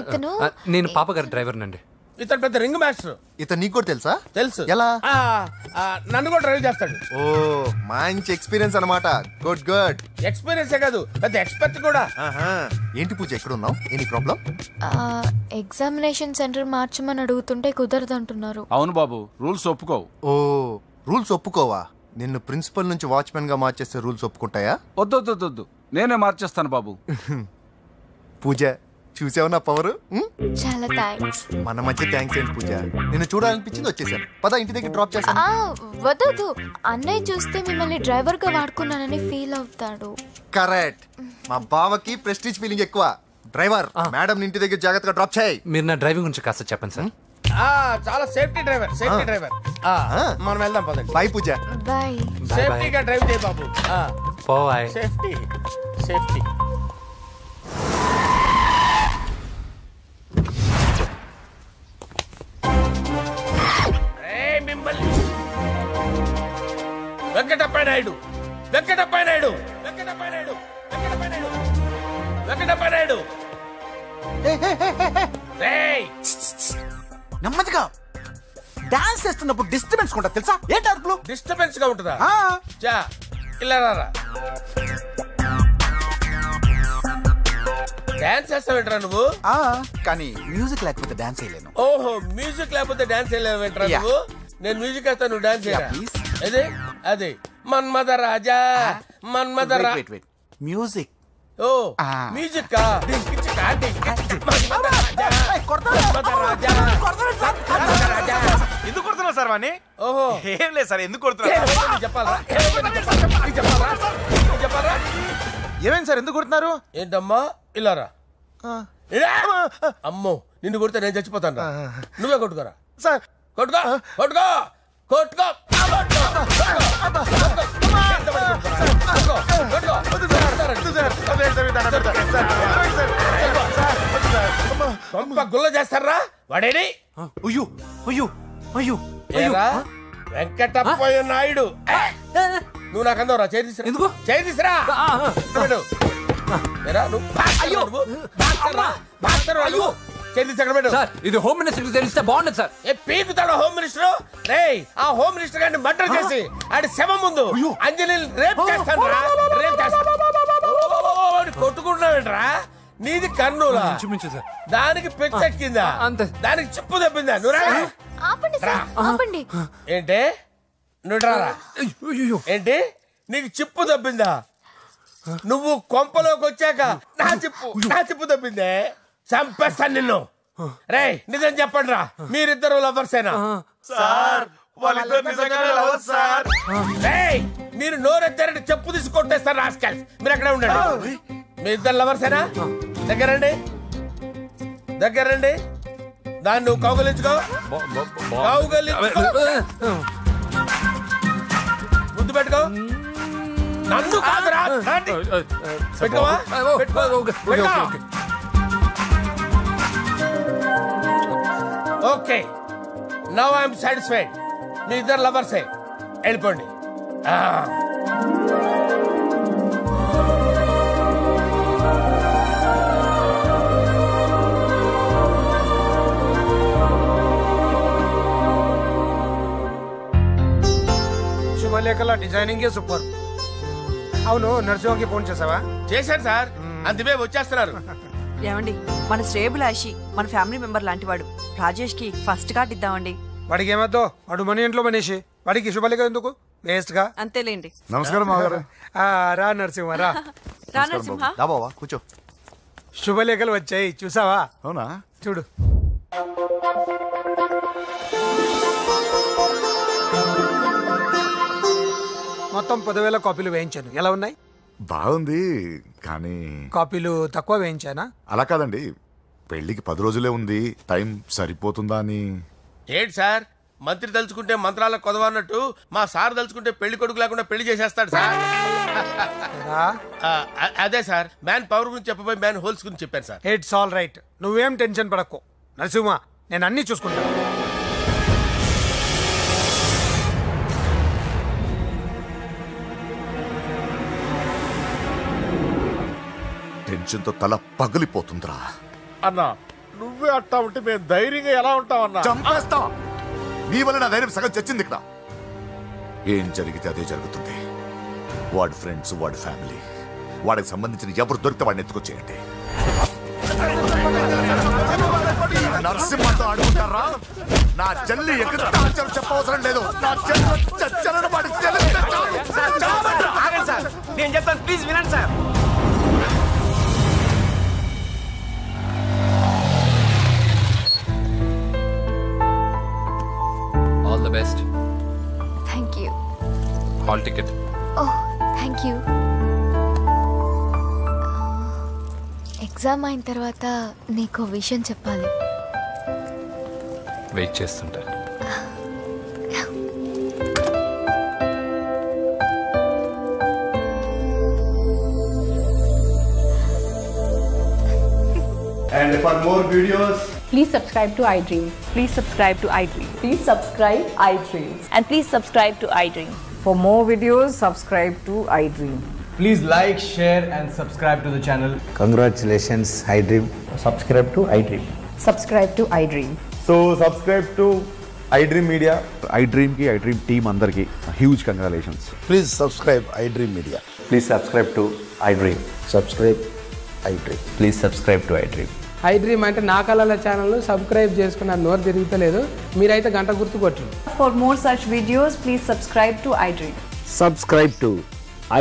ఇతను నేను పాప గారి డ్రైవర్ నండి. ఇతను పెద్ద రింగ్ మాస్టర్. ఇతను నీకు కూడా తెలుసా? తెలుసు. ఎలా? నన్ను కూడా డ్రైవ్ చేస్తాడు. ఓ మంచి ఎక్స్పీరియన్స్ అన్నమాట. Good good. ఎక్స్పీరియన్సే కాదు, పెద్ద ఎక్స్పర్ట్ కూడా. ఏంటి పూజ ఎక్కడ ఉన్నావు? Any problem? ఎగ్జామినేషన్ సెంటర్ మార్చమని అడుగుతుంటే కుదరదంటున్నారు. అవును బాబు, రూల్స్ ఒప్పుకోవు. ఓ రూల్స్ ఒప్పుకోవా? నిన్ను ప్రిన్సిపల్ నుంచి వాచ్మెన్ గా మార్చేస్తే రూల్స్ ఒప్పుకుంటాయా? వద్దు, నేనే మార్చేస్తాను బాబు. పూజ చూసావు నా పవర్? చాలా థ్యాంక్స్. మన మధ్య థ్యాంక్స్ ఏంటి పూజ, నిన్ను చూడాలనిపించింది వచ్చేసాను. పద ఇంటి దగ్గర డ్రాప్ చేస్తాను. వద్దు, అన్నయ్య చూస్తే మిమ్మల్ని డ్రైవర్ గా వాడుకున్నానని ఫీల్ అవుతాడు. కరెక్ట్. మా బావకి ప్రెస్టీజ్ ఫీలింగ్ ఎక్కువ. డ్రైవర్, మేడం ఇంటి దగ్గర జాగ్రత్తగా డ్రాప్ చేయి. మీరు నా డ్రైవింగ్ గురించి కాస్త చెప్పండి సార్. చాలా సేఫ్టీ డ్రైవర్. మనం వెళ్దాం పదండి. బై పూజ. బాయ్. సేఫ్టీగా డ్రైవ్ చేయి బాబు. బాయ్. సేఫ్టీ. వెంకటప్ప నాయుడు. నెమ్మదిగా డాన్స్ చేస్తున్నప్పుడు డిస్టర్బెన్స్ కూడా తెలుసా? ఏంటి అరుపులు? డిస్టర్బెన్స్ గా ఉంటుందా? ఇలా రారా. డాన్స్ చేస్తావేంట్రా నువ్వు? కానీ మ్యూజిక్ లేకపోతే డాన్స్ చేయలేను. ఓహో, మ్యూజిక్ లేకపోతే డాన్స్ చేయలేవేంట్రా నువ్వు? నేను మ్యూజిక్ వేస్తా, నువ్వు డాన్స్ చేయరా? అదే మన్మథ రాజా. మ్యూజిక్. ఓ మ్యూజిక్ కా? ఎందుకు కొడుతున్నావు సార్ వాణ్ణి? ఓహో ఏం లేదు సార్, ఎందుకు కొడుతున్నారు చెప్పాలా? ఏమైంది సార్, ఎందుకు కొడుతున్నారు? ఏంటమ్మా ఇలారా. అమ్మో, నిన్ను కొడితే నేను చచ్చిపోతాను. నువ్వే కొట్టుకోరా సార్. కొట్టుకో. గుల్ల చేస్తారా వాడేని? వెంకటప్పయ్య నాయుడు. నువ్వు నాకు అందవరా? చేతిసిరా. ఇది హోమ్ మినిస్టర్ తెలిస్తే బాగుండదు సార్. పీకుతాడు హోమ్ మినిస్టర్. ఆ హోమ్ మినిస్టర్ గారిని మర్డర్ చేసి ఆడి శవం ముందు అంజలి రేప్ చేస్తాను. కొట్టుకుంటున్నావేంట్రా? నీది కన్నులా? దానికి పెచ్చెక్కిందా? దానికి చిప్పు తప్పిందా? ఏంటి నువ్వు రారా? ఏంటి నీకు చిప్పు తప్పిందా? నువ్వు కొంపలోకి వచ్చాక నా చిప్పు తప్పిందే. చంపేస్తాను నిన్ను. రేయ్ నిజం చెప్పండి రా, మీరిద్దరు లవర్సేనా? మీరు నోరెత్తారంటే చెప్పు తీసి కొట్టేస్తారు రాస్కల్స్. మీరు అక్కడే ఉండండి. మీ ఇద్దరు లవర్సేనా? దగ్గరండి. దాన్ని నువ్వు కౌగలించుకో. ముద్దు పెట్టుకో. నన్ను కాదురా, పెట్టుకోవా? Okay, now I'm satisfied. మీ ఇద్దరు లవర్సే, వెళ్ళిపోండి. శుభలేఖల డిజైనింగే సూపర్. అవును, నరసింహకి ఫోన్ చేసావా? చేశాను సార్, అందుకే వచ్చేస్తున్నారు. ఏమండి, మన శ్రేయబులాషి మన ఫ్యామిలీ మెంబర్ లాంటి వాడు. రాజేష్ కి ఫస్ట్ కార్డ్ ఇద్దామండి. వాడికి ఏమద్దో, వాడు మన ఇంట్లో మనిషి, వాడికి శుభలేఖ ఎందుకు వేస్ట్ గా? అంతేలేండి. నమస్కారం మామగారు. రా నరసింహ రా. రా నరసింహ. బావా కూర్చో. శుభలేఖలు వచ్చాయి, చూసావా? అవునా? చూడు. మొత్తం 10,000 కాపీలు వేయించాను. ఎలా ఉన్నాయి? బాగుంది, కానీ కాపీలు తక్కువ వేయించానా? అలా కాదండి, పెళ్లికి 10 రోజులే ఉంది, టైం సరిపోతుందా అని. ఏంటి సార్, మంత్రి తలుచుకుంటే మంత్రాలకు కొదవన్నట్టు మా సార్ తలుచుకుంటే పెళ్లి కొడుకు లేకుండా పెళ్లి చేసేస్తాడు సార్. అదే సార్, మ్యాన్ పవర్ గురించి చెప్పబోయి మ్యాన్ హోల్స్ గురించి చెప్పాను సార్. ఇట్స్ ఆల్ రైట్, నువ్వేం టెన్షన్ పడకు నరసింహ, నేను అన్ని చూసుకుంటాను. టెన్షన్తో తల పగిలిపోతుందిరా. అన్నా నువ్వే అట్టా ఉంటే మేము ధైర్యంగా ఎలా ఉంటామన్నా? చంపేస్తా. నీ వల్ల నా ధైర్యం సగం చచ్చింది ఇక్కడ. ఏం జరిగితే అదే జరుగుతుంది. వాడి ఫ్రెండ్స్, వాడి ఫ్యామిలీ, వాడికి సంబంధించిన ఎవరు దొరికితే వాడిని ఎత్తుకొచ్చేయండి. నరసింహతో అడుగుతారా? నా చెల్లి ఎక్కడ చెప్పవసరం లేదు. నా చెల్లి చచ్చలను వాడికి నేను చెప్తాను, ప్లీజ్ వినండి sir. All the best. Thank you. Hall ticket. Oh, thank you. Exam అయిన తర్వాత నీకు విషయం చెప్పాలి. వెయిట్ చేస్తుంటా. And for more videos, please subscribe to iDream. Please subscribe to iDream. Please subscribe iDream. And please subscribe to iDream. For more videos, subscribe to iDream. please like, share and subscribe to the channel. Congratulations, iDream. Subscribe to iDream. Subscribe to iDream. So subscribe to iDream Media. iDream ki iDream team andarki huge congratulations. Please subscribe iDream Media. Please subscribe to iDream. Subscribe iDream. Please subscribe to iDream. iDream అంటే నా కళల channel subscribe చేసుకున్న నోరు తిరుగుతలేదు, మీరైతే గంట గుర్తు కొట్టండి. For more such videos, please subscribe to iDream. Subscribe to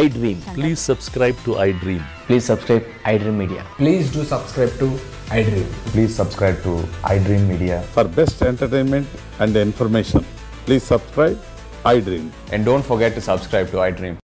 iDream. Please subscribe to iDream. Please subscribe iDream Media. Please do subscribe to iDream. Please subscribe to iDream Media. For best entertainment and information, please subscribe iDream. And don't forget to subscribe to iDream.